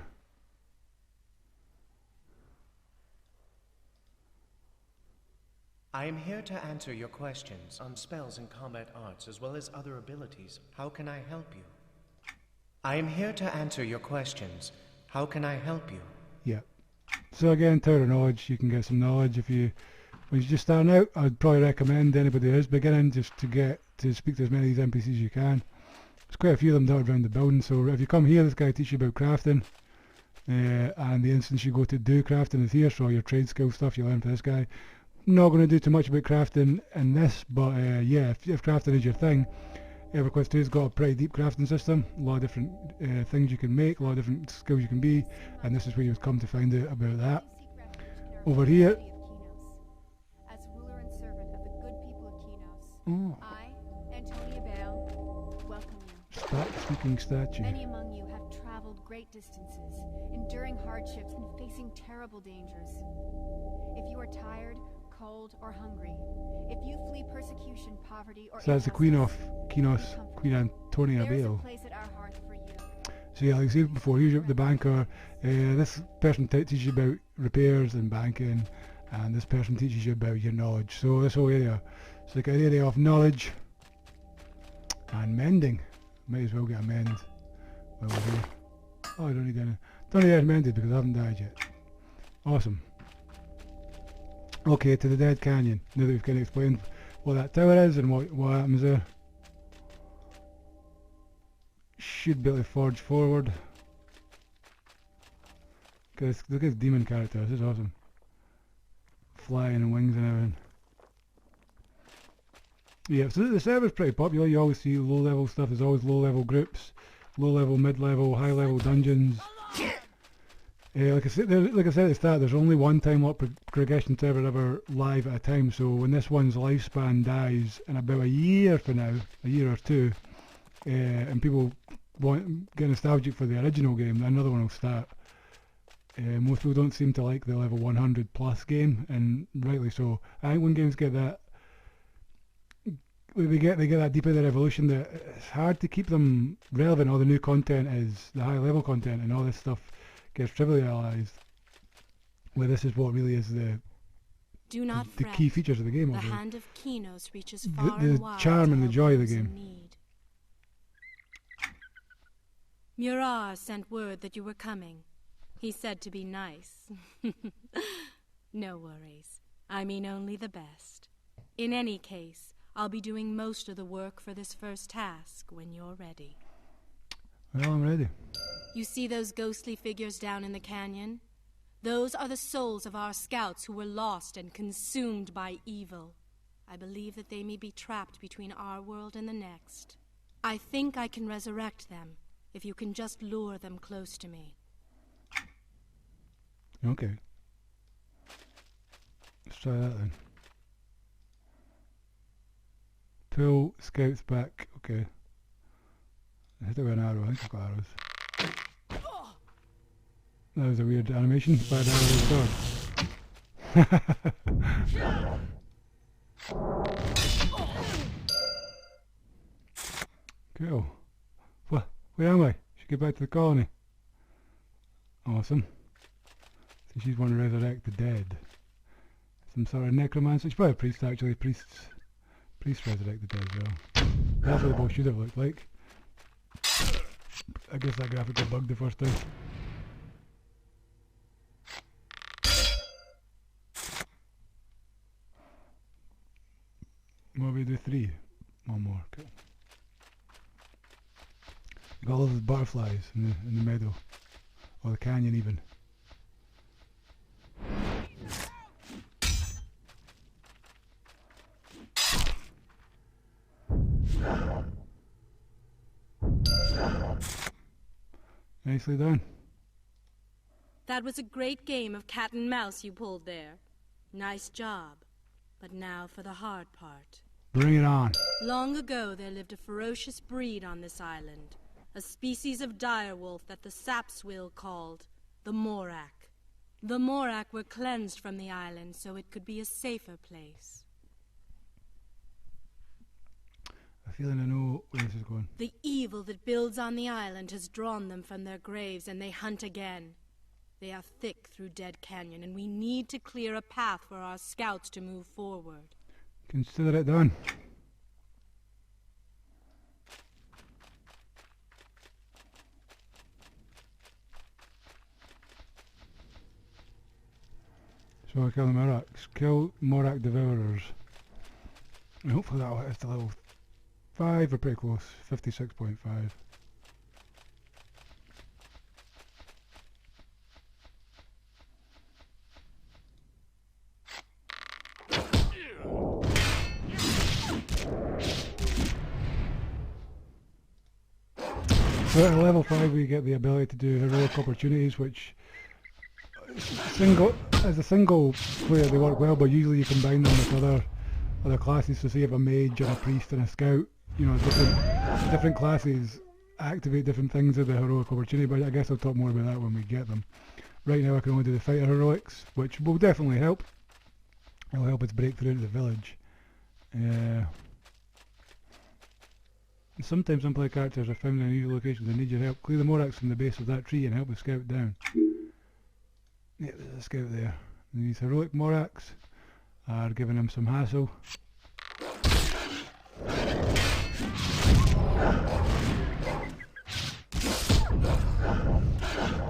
I am here to answer your questions on spells and combat arts as well as other abilities. How can I help you? I am here to answer your questions. How can I help you? Yeah. So again, Tower of Knowledge, you can get some knowledge when you're just starting out. I'd probably recommend anybody who is beginning just to get to speak to as many of these NPCs as you can. There's quite a few of them dotted around the building, so if you come here, this guy teaches you about crafting. And the instance you go to do crafting is here, so all your trade skill stuff you learn from this guy. Not going to do too much about crafting in this, but yeah, if crafting is your thing, Everquest 2's got a pretty deep crafting system, a lot of different things you can make, a lot of different skills you can be, and this is where you've come to find out about that. Over here, as ruler and servant of the good people of Kinos, oh, I, Antonia Bale, welcome you. Speaking statue. Many among you have traveled great distances, enduring hardships and facing terrible dangers. If you are tired, cold, or hungry, if you flee persecution, poverty, or So that's the Queen of Kinos, Queen Antonia there is a Bale. place at our hearth for you. So yeah, like I said before, here's the banker. This person teaches you about repairs and banking, and this person teaches you about your knowledge. So this whole area, it's like an area of knowledge and mending. Might as well get a mend while we're here. Oh, I don't need any. Don't need any mended because I haven't died yet. Awesome. Okay, to the Dead Canyon. Now that we've kind of explained what that tower is and what happens there. Should be able to forge forward. Look at this demon character. This is awesome. Flying and wings and everything. Yeah, so the server's pretty popular. You always see low level stuff. There's always low level groups, low level, mid level, high level dungeons. Like I said at the start, there's only one time lock progression server ever live at a time. So when this one's lifespan dies in about a year from now, a year or two, and people get nostalgic for the original game, another one will start. Most people don't seem to like the level 100 plus game, and rightly so. I think when games get that, they get that deep in their evolution that it's hard to keep them relevant. All the new content is the high level content, and all this stuff gets trivialized. Where this is what really is the key features of the game. The hand of Kinos reaches the far and wide charm to and the help joy of the those in game. need. Murar sent word that you were coming. He said to be nice. No worries. I mean only the best. In any case, I'll be doing most of the work for this first task when you're ready. Well, I'm ready. You see those ghostly figures down in the canyon? Those are the souls of our scouts who were lost and consumed by evil. I believe that they may be trapped between our world and the next. I think I can resurrect them, if you can just lure them close to me. Okay. Let's try that then. Pull scouts back. Okay. I hit it with an arrow. I think I've got arrows. That was a weird animation. Bad arrow with sword. Cool. What? Where am I? Should get back to the colony. Awesome. So she's want to resurrect the dead. Some sort of necromancer. She's probably a priest actually. Priests resurrect the dead as well. That's what the boss should have looked like. I guess that graphic got bugged the first time. What we do? 3. One more. Cool. Got all those butterflies in the meadow. Or the canyon even. Nicely done. That was a great game of cat and mouse you pulled there. Nice job. But now for the hard part. Bring it on. Long ago there lived a ferocious breed on this island. A species of direwolf that the Sapswill called the Morak. The Morak were cleansed from the island so it could be a safer place. I feel I know where this is going. The evil that builds on the island has drawn them from their graves, and they hunt again. They are thick through Dead Canyon, and we need to clear a path for our scouts to move forward. Consider it done. So I kill the Moraks. Kill Morak Devourers. And hopefully that'll hit us to level 5. We're pretty close. 56.5. So at level 5 we get the ability to do heroic opportunities, which as a single player they work well, but usually you combine them with other classes. So say you have a mage and a priest and a scout, you know, different classes activate different things of the heroic opportunity, but I guess I'll talk more about that when we get them. Right now I can only do the fighter heroics, which will definitely help. It'll help us break through into the village. Sometimes some player characters are found in unusual locations and need your help. Clear the Moraks from the base of that tree and help the scout down. Yeah, there's a scout there. And these heroic Moraks are giving him some hassle.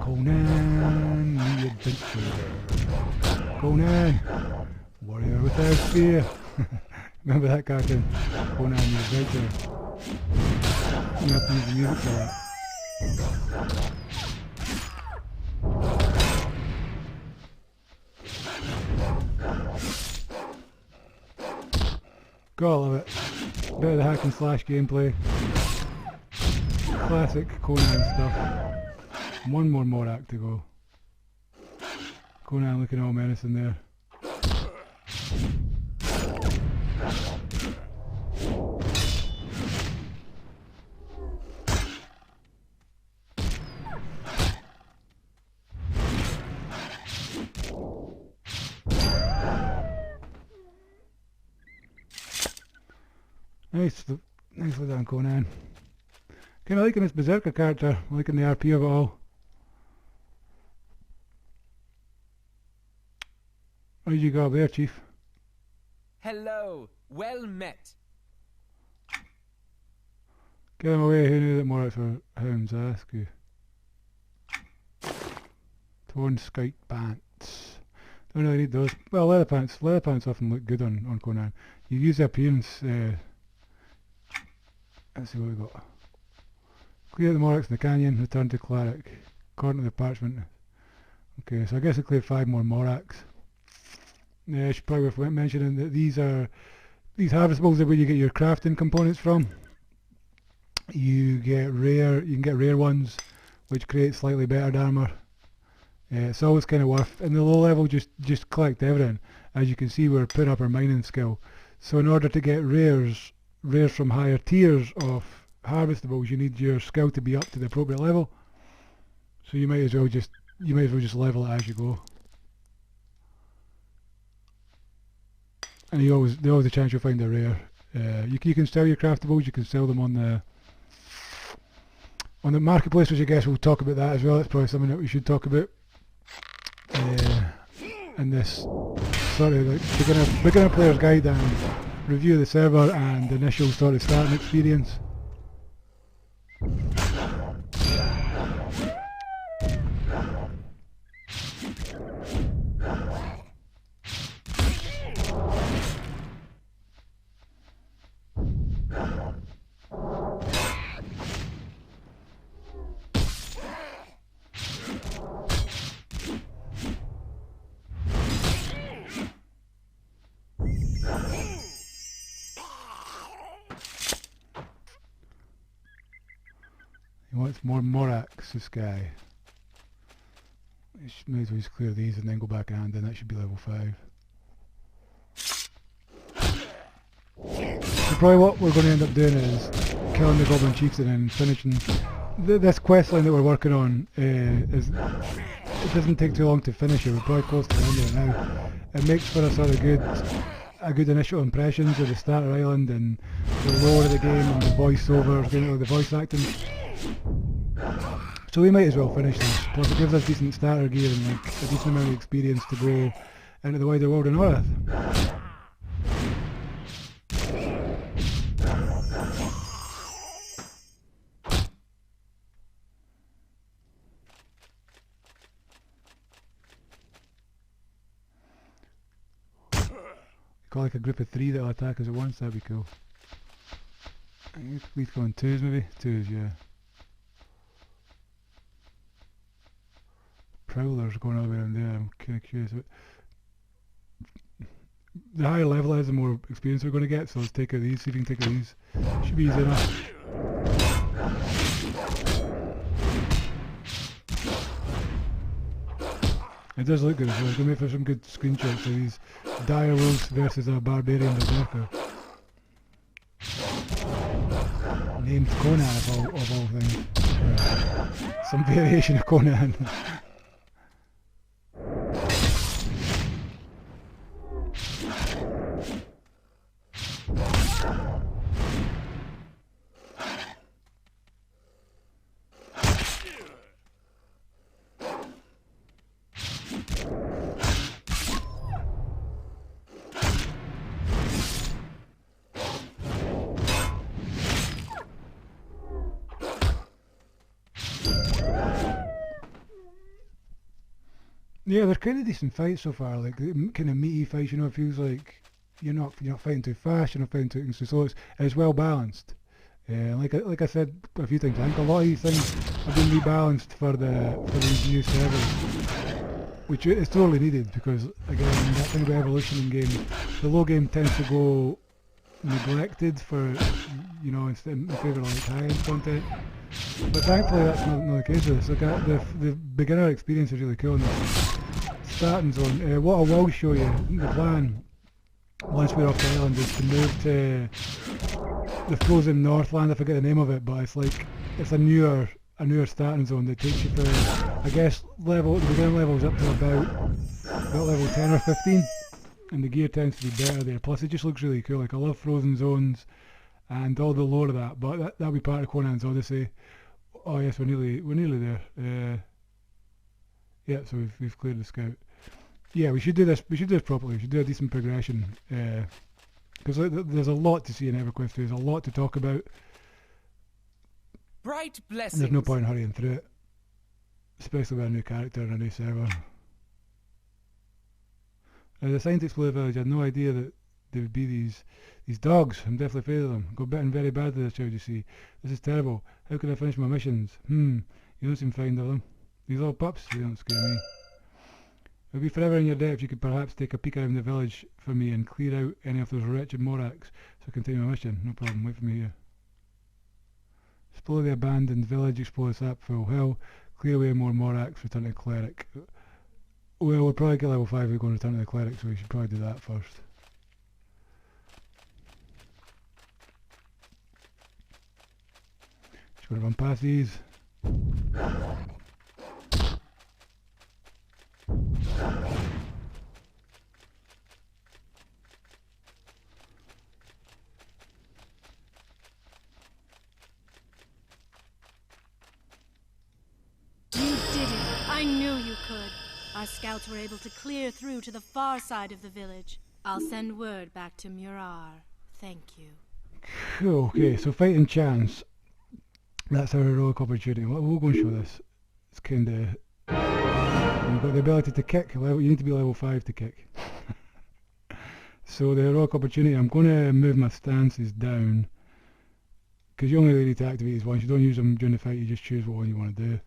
Conan, the adventurer. Conan, warrior without fear. Remember that cartoon? Conan the adventurer. You have to use the music for that. Gotta love it. Bit of the hack and slash gameplay. Classic Conan stuff. One more Morak to go. Conan looking all menacing there. Nicely done, Conan. Kinda liking this Berserker character, liking the RP of it all. What did you got up there, Chief? Hello, well met. Get him away, who knew that Morak's were hounds, I ask you. Torn scout pants. Don't really need those. Well, leather pants often look good on Conan. You use the appearance, let's see what we got. Clear the Moraks in the canyon, return to Cleric. According to the parchment. Okay, so I guess I cleared 5 more Moraks. Yeah, I should probably worth mentioning that these harvestables are where you get your crafting components from. You can get rare ones, which create slightly better armor. It's always kind of worth. In the low level, just collect everything. As you can see, we're putting up our mining skill. So in order to get rares from higher tiers of harvestables, you need your skill to be up to the appropriate level. So you might as well just level it as you go. And there's always a chance you'll find a rare. You can sell your craftables. You can sell them on the marketplace, which I guess we'll talk about that as well. That's probably something that we should talk about in this sort of like beginner player's guide and review of the server and initial sort of starting experience. He wants more Moraks, this guy. May as well just clear these and then go back and then that should be level 5. So probably what we're going to end up doing is killing the Goblin Chiefs and then finishing this quest line that we're working on. It doesn't take too long to finish it. We're probably close to the end of it now. It makes for a sort of good initial impressions of the starter island and the lore of the game and the voiceovers, the voice acting. So we might as well finish this. Plus it gives us decent starter gear and like a decent amount of experience to go into the wider world in Orath. Got like a group of 3 that'll attack us at once, that'd be cool. I think at least go in 2s maybe? 2s, yeah. Prowlers going all the way around there, I'm kinda curious about. The higher level it is, the more experience we're going to get, so let's take out these, see if we can take out these. Should be easy enough. It does look good as well. It's going to make for some good screenshots of these dire wolves versus a barbarian berserker. Named Conan of all things. Some variation of Conan. Yeah, they're kind of decent fights so far, like kind of meaty fights, you know. It feels like you're not fighting too fast, you're not fighting too slow. It's well balanced. Like I said a few times, I think a lot of these things have been rebalanced for these new servers, which is totally needed because again, that thing about evolution in games, the low game tends to go neglected for, in favour of like high-end content. But thankfully that's not the case with this. Like, the beginner experience is really cool in this starting zone. What I will show you, the plan, once we're off the island, is to move to the frozen Northland. I forget the name of it, but it's a newer starting zone that takes you through, I guess, the beginning level is up to about level 10 or 15, and the gear tends to be better there. Plus it just looks really cool. Like, I love frozen zones and all the lore of that, but that'll be part of Conan's Odyssey. Oh yes, we're nearly there. Yeah, so we've cleared the scout. Yeah, we should do this properly. We should do a decent progression, because there's a lot to see in Everquest. There's a lot to talk about. Bright And blessings. there's no point in hurrying through it, especially with a new character and a new server. The Science Explorer Village, I had no idea that there would be these dogs. I'm definitely afraid of them. Got bitten very badly this child, you see. This is terrible. How can I finish my missions? You don't seem frightened of them. These little pups, they don't scare me. It would be forever in your debt if you could perhaps take a peek around the village for me and clear out any of those wretched Moraks so I can continue my mission. No problem, wait for me here. Explore the abandoned village, explore the sap full hill, clear away more Moraks, return to the cleric. Well, we'll probably get level 5 if we're going to return to the cleric, so we should probably do that first. Just going to run past these. I knew you could. Our scouts were able to clear through to the far side of the village. I'll send word back to Murar. Thank you. Cool, okay, so fighting chance. That's our heroic opportunity. We'll go and show this. It's kind of... You've got the ability to kick. You need to be level 5 to kick. So the heroic opportunity, I'm going to move my stances down, because you only really need to activate these once. You don't use them during the fight, you just choose what one you want to do.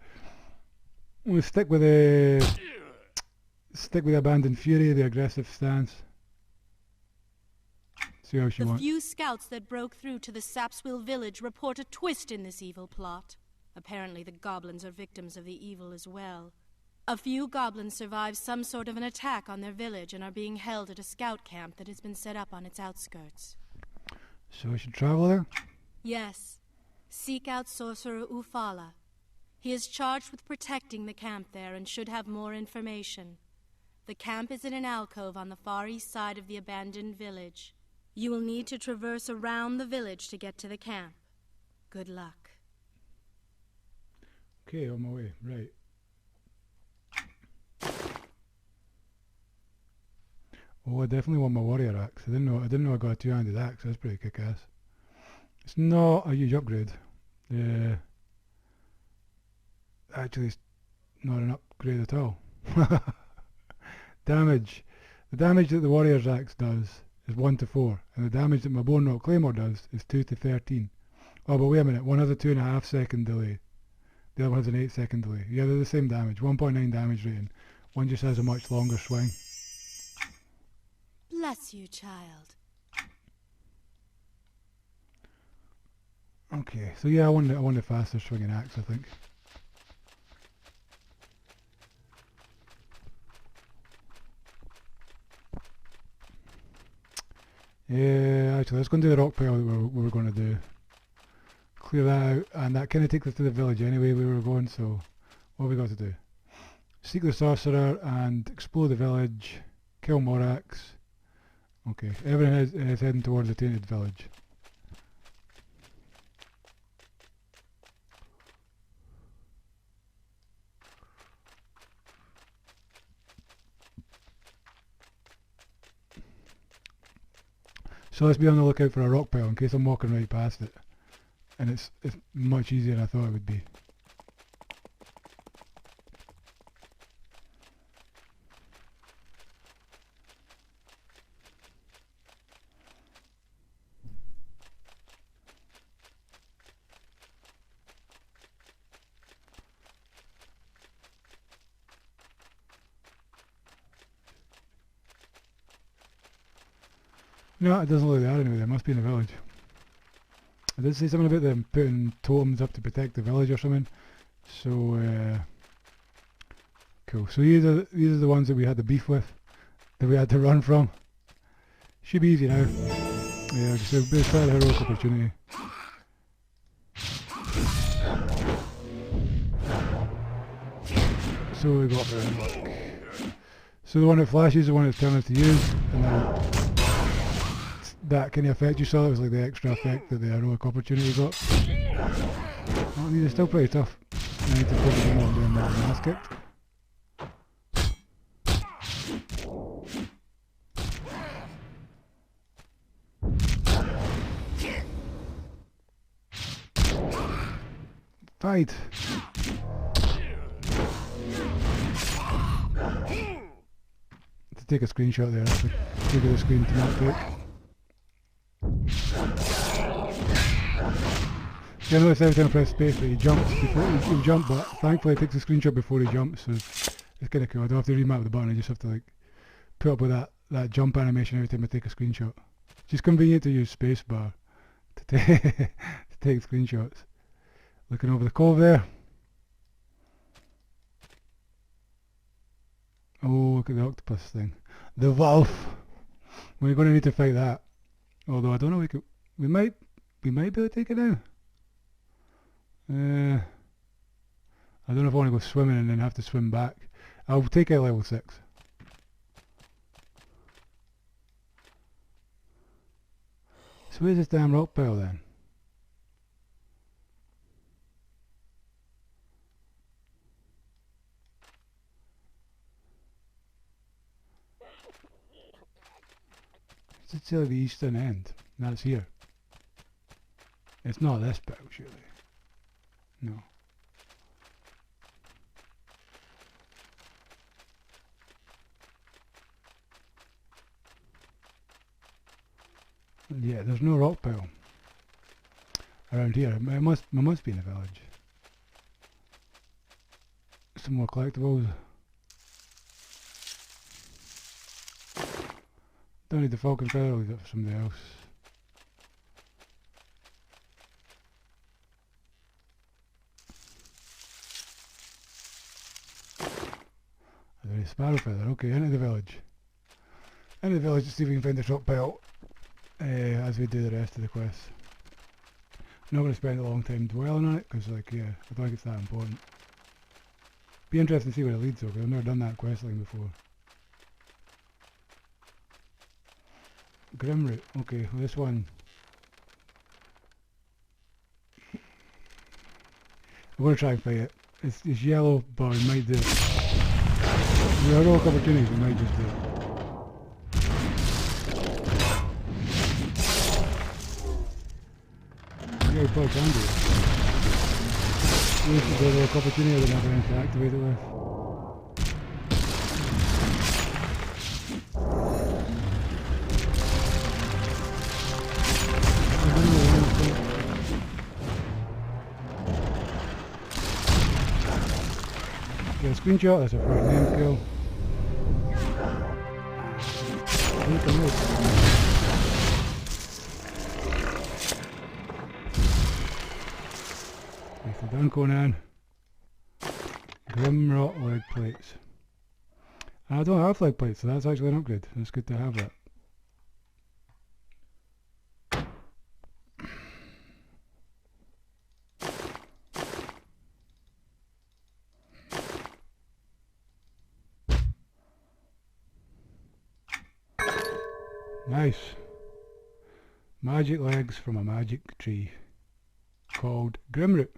We'll stick with the Abandoned Fury, the aggressive stance. See how she The wants. few scouts that broke through to the Sapswill village report a twist in this evil plot. Apparently the goblins are victims of the evil as well. A few goblins survived some sort of an attack on their village and are being held at a scout camp that has been set up on its outskirts. So we should travel there? Yes. Seek out Sorcerer Ufala. He is charged with protecting the camp there and should have more information. The camp is in an alcove on the far east side of the abandoned village. You will need to traverse around the village to get to the camp. Good luck. Okay, on my way, right. Oh, I definitely want my warrior axe. I didn't know I got a two-handed axe. That's pretty kick-ass. It's not a huge upgrade. Actually, it's not an upgrade at all. Damage. The damage that the warrior's axe does is 1 to 4, and the damage that my bone knot claymore does is 2 to 13. Oh, but wait a minute. One has a 2.5 second delay. The other one has an 8 second delay. Yeah, they're the same damage. 1.9 damage rating. One just has a much longer swing. Bless you, child. Okay, so yeah, I want the faster swinging axe, I think. Yeah, actually, let's go and do the rock pile that we were going to do. Clear that out, and that kind of takes us to the village anyway we were going, so what have we got to do? Seek the sorcerer and explore the village, kill Moraks. Okay, everyone is heading towards the tainted village. So let's be on the lookout for a rock pile in case I'm walking right past it. And it's much easier than I thought it would be. No, it doesn't look like they are anyway. They must be in the village. I did say something about them putting totems up to protect the village or something. So, cool. So these are the ones that we had the beef with, that we had to run from. Should be easy now. Yeah, just a bit of heroic opportunity. So we got there. Look. So the one that flashes is the one that's telling us to use, and then that kind of effect you saw, it was like the extra effect that the heroic opportunity got. Oh, these are still pretty tough. I need to focus on doing that mass kick. Fight! To take a screenshot there, actually. Look at the screen to not take. Yeah, I notice every time I press space that he jumps before he jump, but thankfully it takes a screenshot before he jumps, so it's kind of cool. I don't have to remap the button, I just have to like put up with that jump animation every time I take a screenshot. It's just convenient to use spacebar to take screenshots. Looking over the cove there. Oh, look at the octopus thing. The Wolf! We're going to need to fight that. Although I don't know, we might be able to take it now. I don't know if I want to go swimming and then have to swim back. I'll take it at level 6. So where's this damn rock pile then? It's still the eastern end. That's here. It's not this pile, surely. No. Yeah, there's no rock pile around here. It must be in the village. Some more collectibles. Don't need the falcon feather, I'll leave that for somebody else. There's a sparrow feather, okay, into the village. Into the village to see if we can find the rock pile as we do the rest of the quests. I'm not going to spend a long time dwelling on it, because like, yeah, I don't think it's that important. Be interesting to see where it leads though, because I've never done that quest line before. Grimroot, okay, well this one. I'm going to try and fight it. It's yellow, but we might do it. There are heroic opportunities, we might just do it. Yeah, we probably can do it. This is the heroic opportunity I would never interactivate it with. Get a screenshot, that's our first name kill. Nicely done, Conan. Grimrot leg plates. I don't have leg plates, so that's actually an upgrade. It's good to have that. Nice. Magic legs from a magic tree called Grimroot.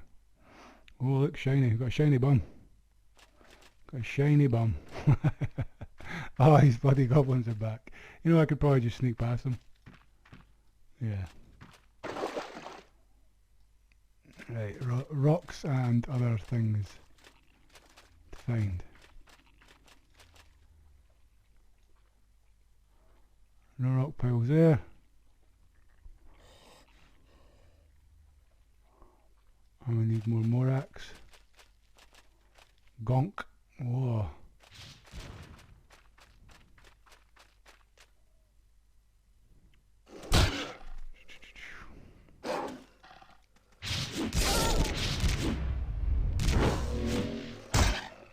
Oh, look, shiny. Got a shiny bum. Got a shiny bum. Oh, these bloody goblins are back. You know, I could probably just sneak past them. Yeah. Right, rocks and other things to find. No rock piles there. I'm gonna need more Morax. Gonk. Whoa.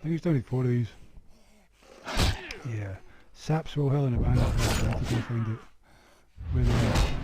think you still need 4 of these. Yeah. Sap's Roll Hill and Abandoned Village. I need to go find it. Where they are.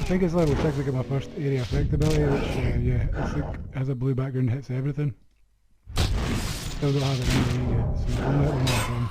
I think it's level 6 I get my first area effect ability, which, yeah, it's like, has a blue background, hits everything. Still don't have it in the yet, so I'll let them know.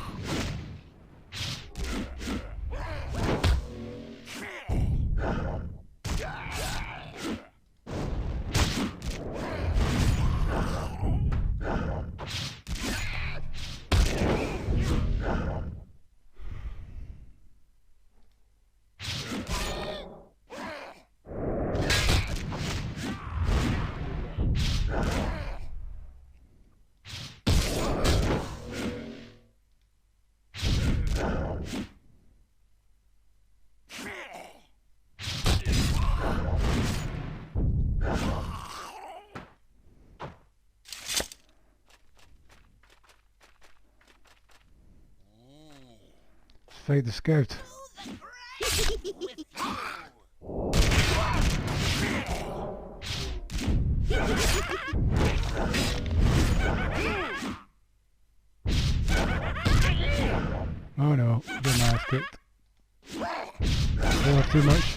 Fight the scout. Oh no, get my ass kicked. They have too much.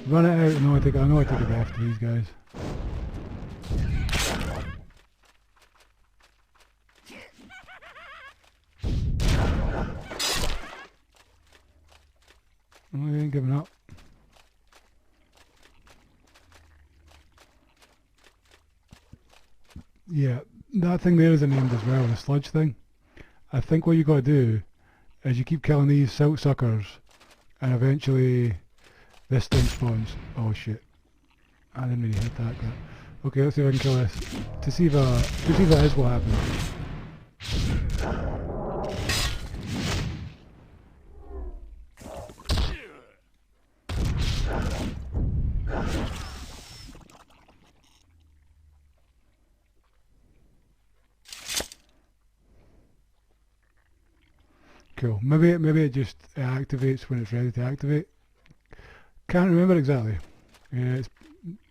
Run it out. No, I think I take it after these guys. Oh, they ain't giving up. Yeah, that thing there isn't named as well, the sludge thing. I think what you gotta do is you keep killing these silt suckers and eventually this thing spawns. Oh shit. I didn't really hit that, but okay, let's see if I can kill this. To see if that is what happens. Cool. Maybe it just activates when it's ready to activate. Can't remember exactly. Yeah, it's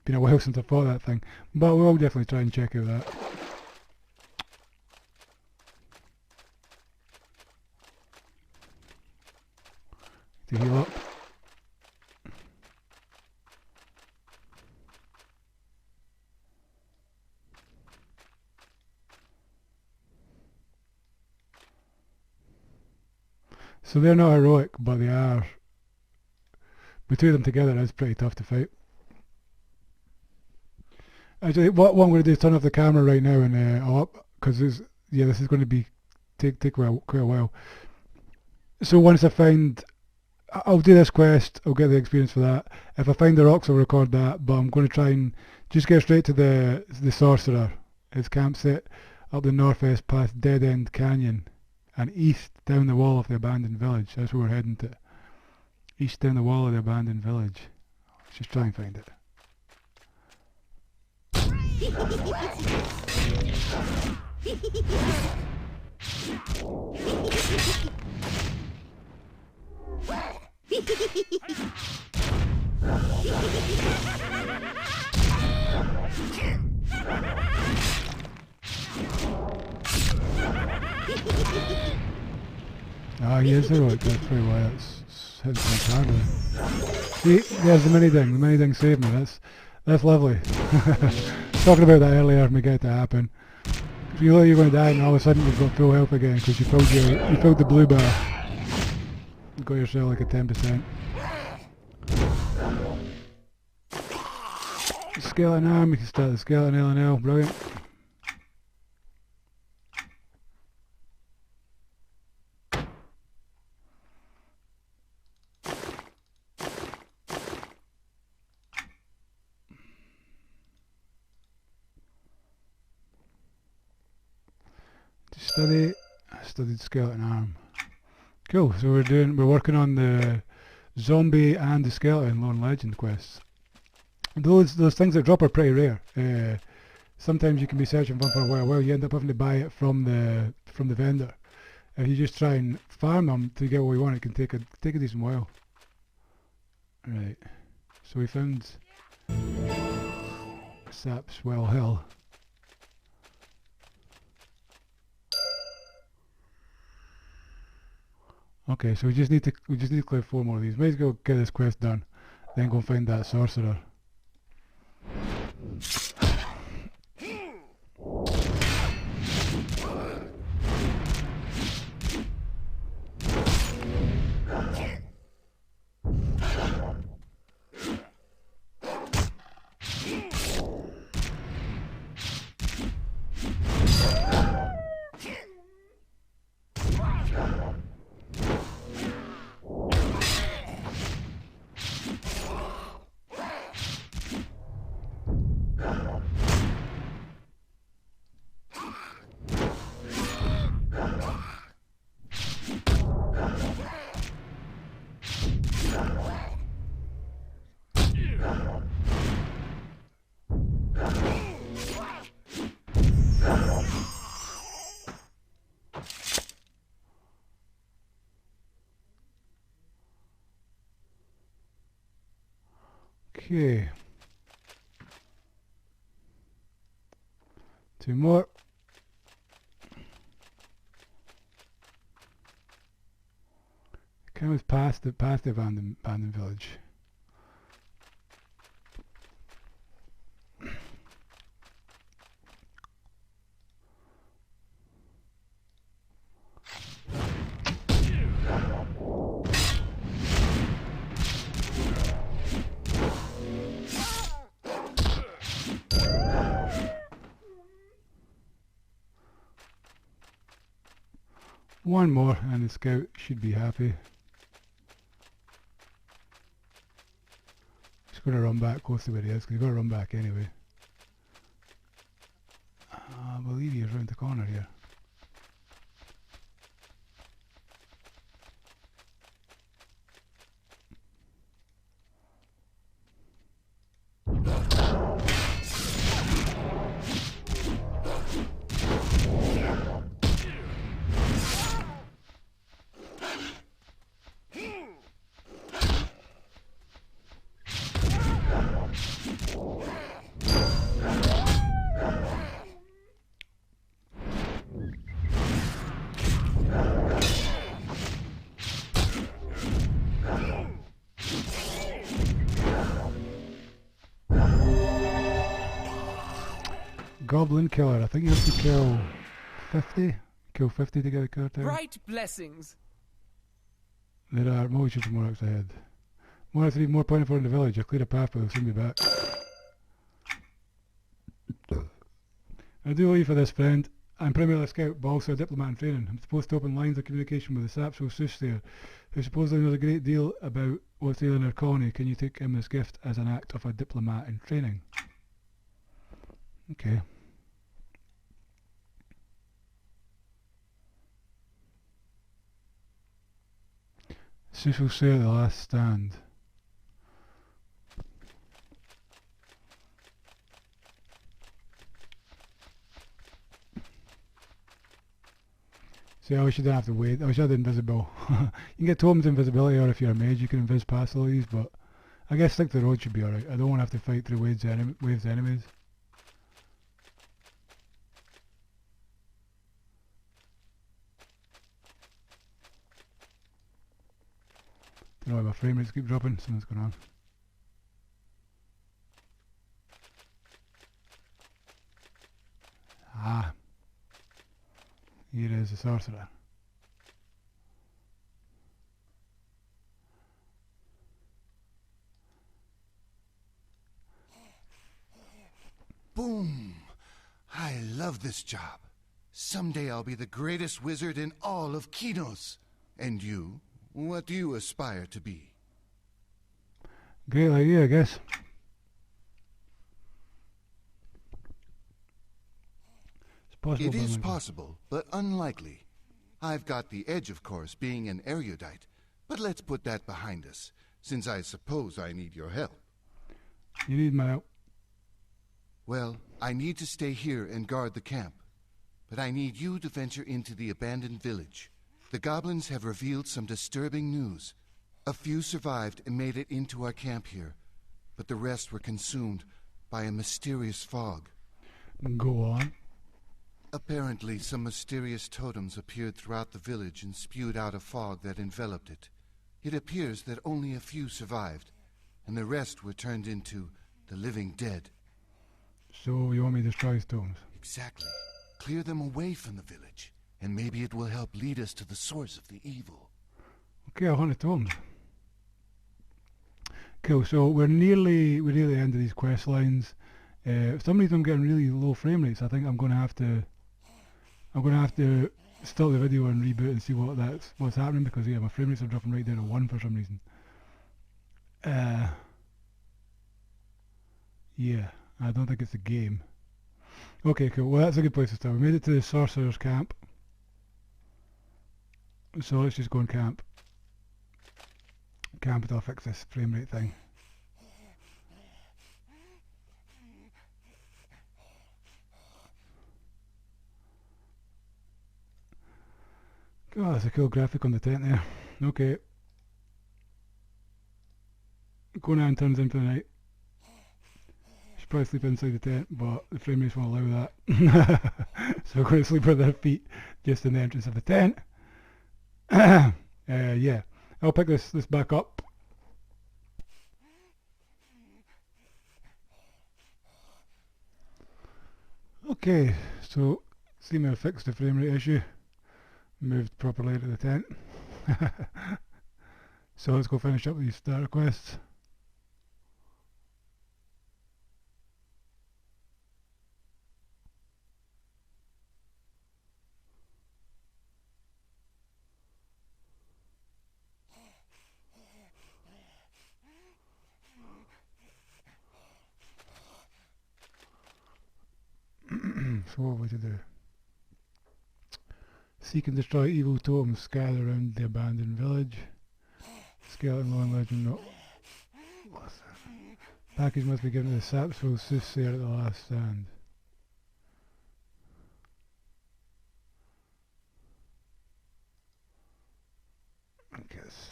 been a while since I fought that thing, but we'll definitely try and check out that. To heal up. So they're not heroic, but they are. Between them together is pretty tough to fight. Actually, what I'm going to do is turn off the camera right now and I'll up, because this is going to be take quite a while. So once I find, I'll do this quest, I'll get the experience for that. If I find the rocks, I'll record that, but I'm going to try and just get straight to the sorcerer. His camp set up the northwest past Dead End Canyon and east down the wall of the abandoned village. That's where we're heading to. East down the wall of the abandoned village. Let's just try and find it. Ah, he is heroic, that's pretty why that's hitting so hard. See, there's the mini ding. The mini ding saved me. That's lovely. Talking about that earlier and we get it to happen. If you know you're going to die and all of a sudden you've got full health again because you filled the blue bar. You got yourself like a 10%. Skeleton arm, you can start the skeleton L&L, brilliant. Studied skeleton arm. Cool. So we're working on the zombie and the skeleton lone legend quests. Those things that drop are pretty rare. Sometimes you can be searching for them for a while. You end up having to buy it from the vendor. If you just try and farm them to get what we want, it can take a decent while. Right. So we found Sapswell Hill. Okay, so we just need to clear 4 more of these. Might as well get this quest done, then go find that sorcerer. Okay. 2 more. Kind of past the abandoned village. One more and the scout should be happy. Just going to run back close to where he is because he's got to run back anyway. I believe he's around the corner here. Goblin killer. I think you have to kill 50. Kill 50 to get a card out. Bright blessings. There are more shooting more marks ahead. More 3 more pointing for in the village. I'll clear a path, but they'll soon be back. I do leave for this, friend. I'm primarily a scout, but also a diplomat in training. I'm supposed to open lines of communication with the Sapso soothsayer, who supposedly knows a great deal about what's ailing our colony. Can you take him this gift as an act of a diplomat in training? Okay. Soothsayer, the last stand. See, I wish you didn't have to wait. I wish I had invisible. You can get Tom's invisibility, or if you're a mage, you can invis past all these, but I guess stick to the road should be alright. I don't want to have to fight through waves of enemies. Don't know why my frame rates keep dropping. Something's going on. Ah. Here is the sorcerer. Boom! I love this job. Someday I'll be the greatest wizard in all of Kinos. And you? What do you aspire to be? Great idea, I guess. Possible, It but is unlikely. possible, but unlikely. I've got the edge, of course, being an erudite, but let's put that behind us, since I suppose I need your help. You need my help. Well, I need to stay here and guard the camp, but I need you to venture into the abandoned village. The goblins have revealed some disturbing news. A few survived and made it into our camp here, but the rest were consumed by a mysterious fog. Go on. Apparently, some mysterious totems appeared throughout the village and spewed out a fog that enveloped it. It appears that only a few survived, and the rest were turned into the living dead. So you want me to destroy his tombs? Exactly. Clear them away from the village, and maybe it will help lead us to the source of the evil. Okay, I'll hunt the tombs. Cool, so we're nearly the end of these quest lines. For some reason I'm getting really low frame rates. I think I'm gonna have to stop the video and reboot and see what's happening, because yeah, my frame rates are dropping right down to 1 for some reason. Yeah, I don't think it's a game. Okay, cool. Well, that's a good place to start. We made it to the sorcerer's camp. So let's just go and camp. Camp until I fix this frame rate thing. Oh, that's a cool graphic on the tent there. Okay. Conan turns in for the night. Should probably sleep inside the tent, but the frame rates won't allow that. So we're going to sleep with our feet just in the entrance of the tent. Yeah. I'll pick this back up. Okay, so seem to have fixed the frame rate issue. Moved properly into the tent. So let's go finish up these starter quests. So what we to do? Seek and destroy evil totems scattered around the abandoned village. Skeleton Lone Legend no. Package must be given to the Sapsful Soothsayer at the last stand. I guess.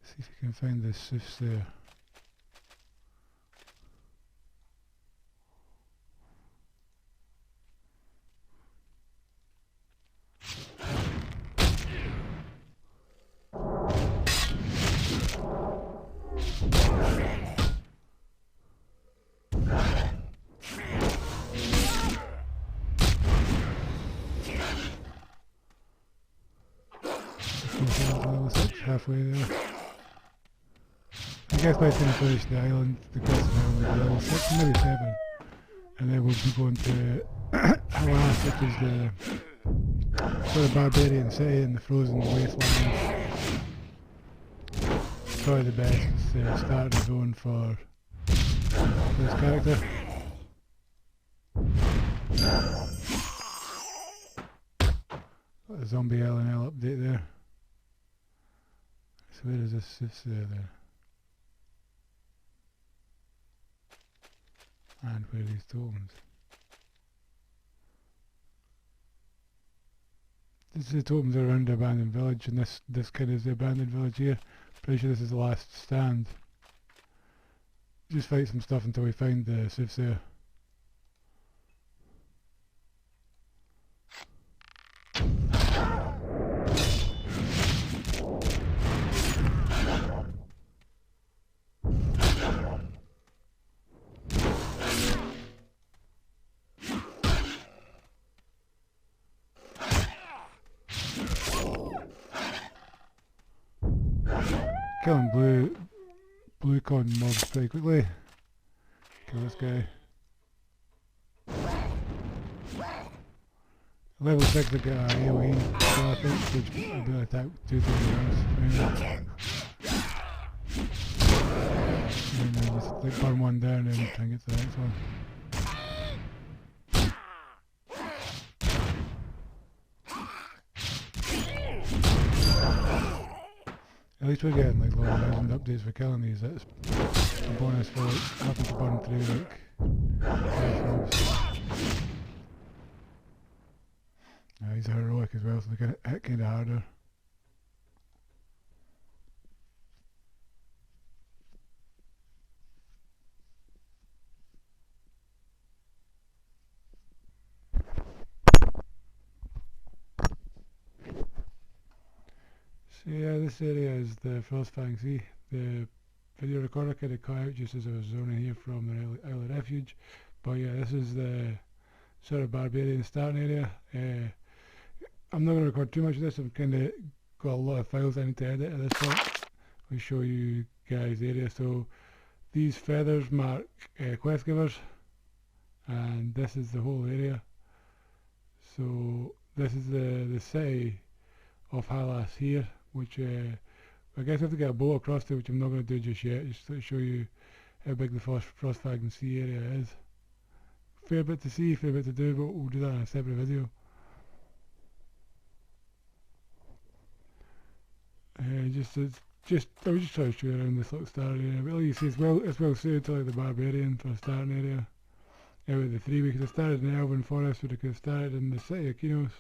See if you can find the Soothsayer. Level 6, halfway there. I guess by the time I finish the island, the quest will be level 6, maybe 7. And then we'll be going to Halas, which is the barbarian city in the frozen wasteland. Probably the best starting zone for this character. Got a zombie LNL update there. So where is this there? And where are these totems? The totems are around the abandoned village, and this kid is the abandoned village here. Pretty sure this is the last stand. Just fight some stuff until we find the soothsayer. Killing blue con mobs pretty quickly. Kill this guy. Level 6 I got an AoE skill, I think, which will be able to attack 2 rounds. And then just like burn one down and try and get to the next one. At least we're getting like low thousand updates for killing these. That's a bonus for like having to burn through like thresholds. These are heroic as well, so they get hit kind of harder. So yeah, this area is the Frostfang Sea. The video recorder kind of cut out just as I was zoning here from the Isle of Refuge. But yeah, this is the sort of barbarian starting area. I'm not going to record too much of this. I've kind of got a lot of files I need to edit at this point. I'll show you guys the area. So these feathers mark quest givers, and this is the whole area. So this is the city of Halas here, which I guess I have to get a boat across to, which I'm not going to do just yet, just to show you how big the Frostfang Sea area is. Fair bit to see, fair bit to do, but we'll do that in a separate video. I was just trying to show you around this little starting area. But like you see, it's well suited to like the barbarian for a starting area. Out of the three, we could have started in the Elven Forest, we could have started in the city of Kinos,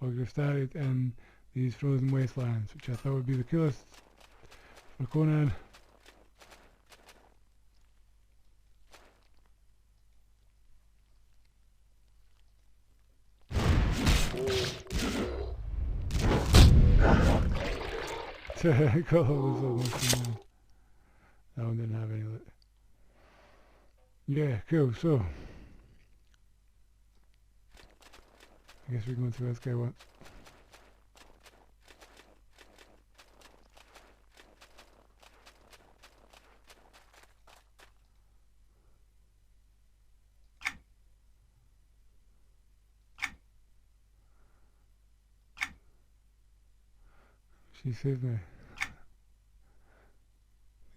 or we could have started in these frozen wastelands, which I thought would be the coolest for Conan. That one didn't have any of it. Yeah, cool, so I guess we're going through this guy once. She saved me.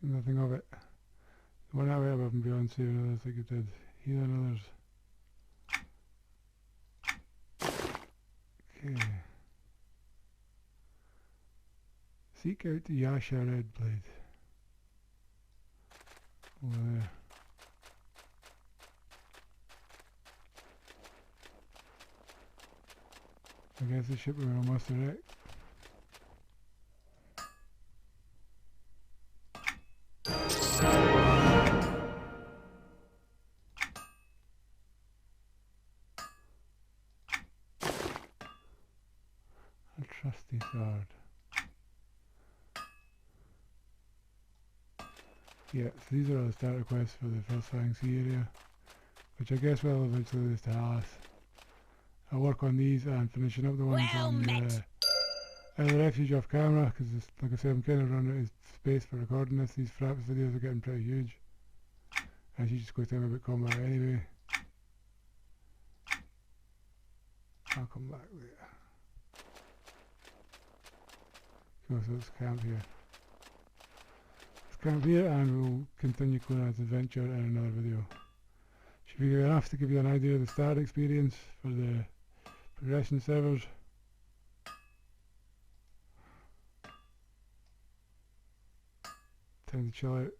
Nothing of it. One out above and beyond saving others like it did. Healing others. Okay. Seek out the Yasha Redblade. Over there. I guess the ship we were almost direct. A trusty sword. Yeah, so these are all the starter quests for the Frostfang Sea area, which I guess will eventually lead us to Halas. I'll work on these and finishing up the ones on the Refuge off camera, because like I said, I'm kind of running out of space for recording this. These Fraps videos are getting pretty huge. I should just go tell me about combat anyway. I'll come back later. Cool, so let's camp here. Let's camp here and we'll continue Conan's adventure in another video. Should be good enough to give you an idea of the start experience for the progression servers. Time to chill out.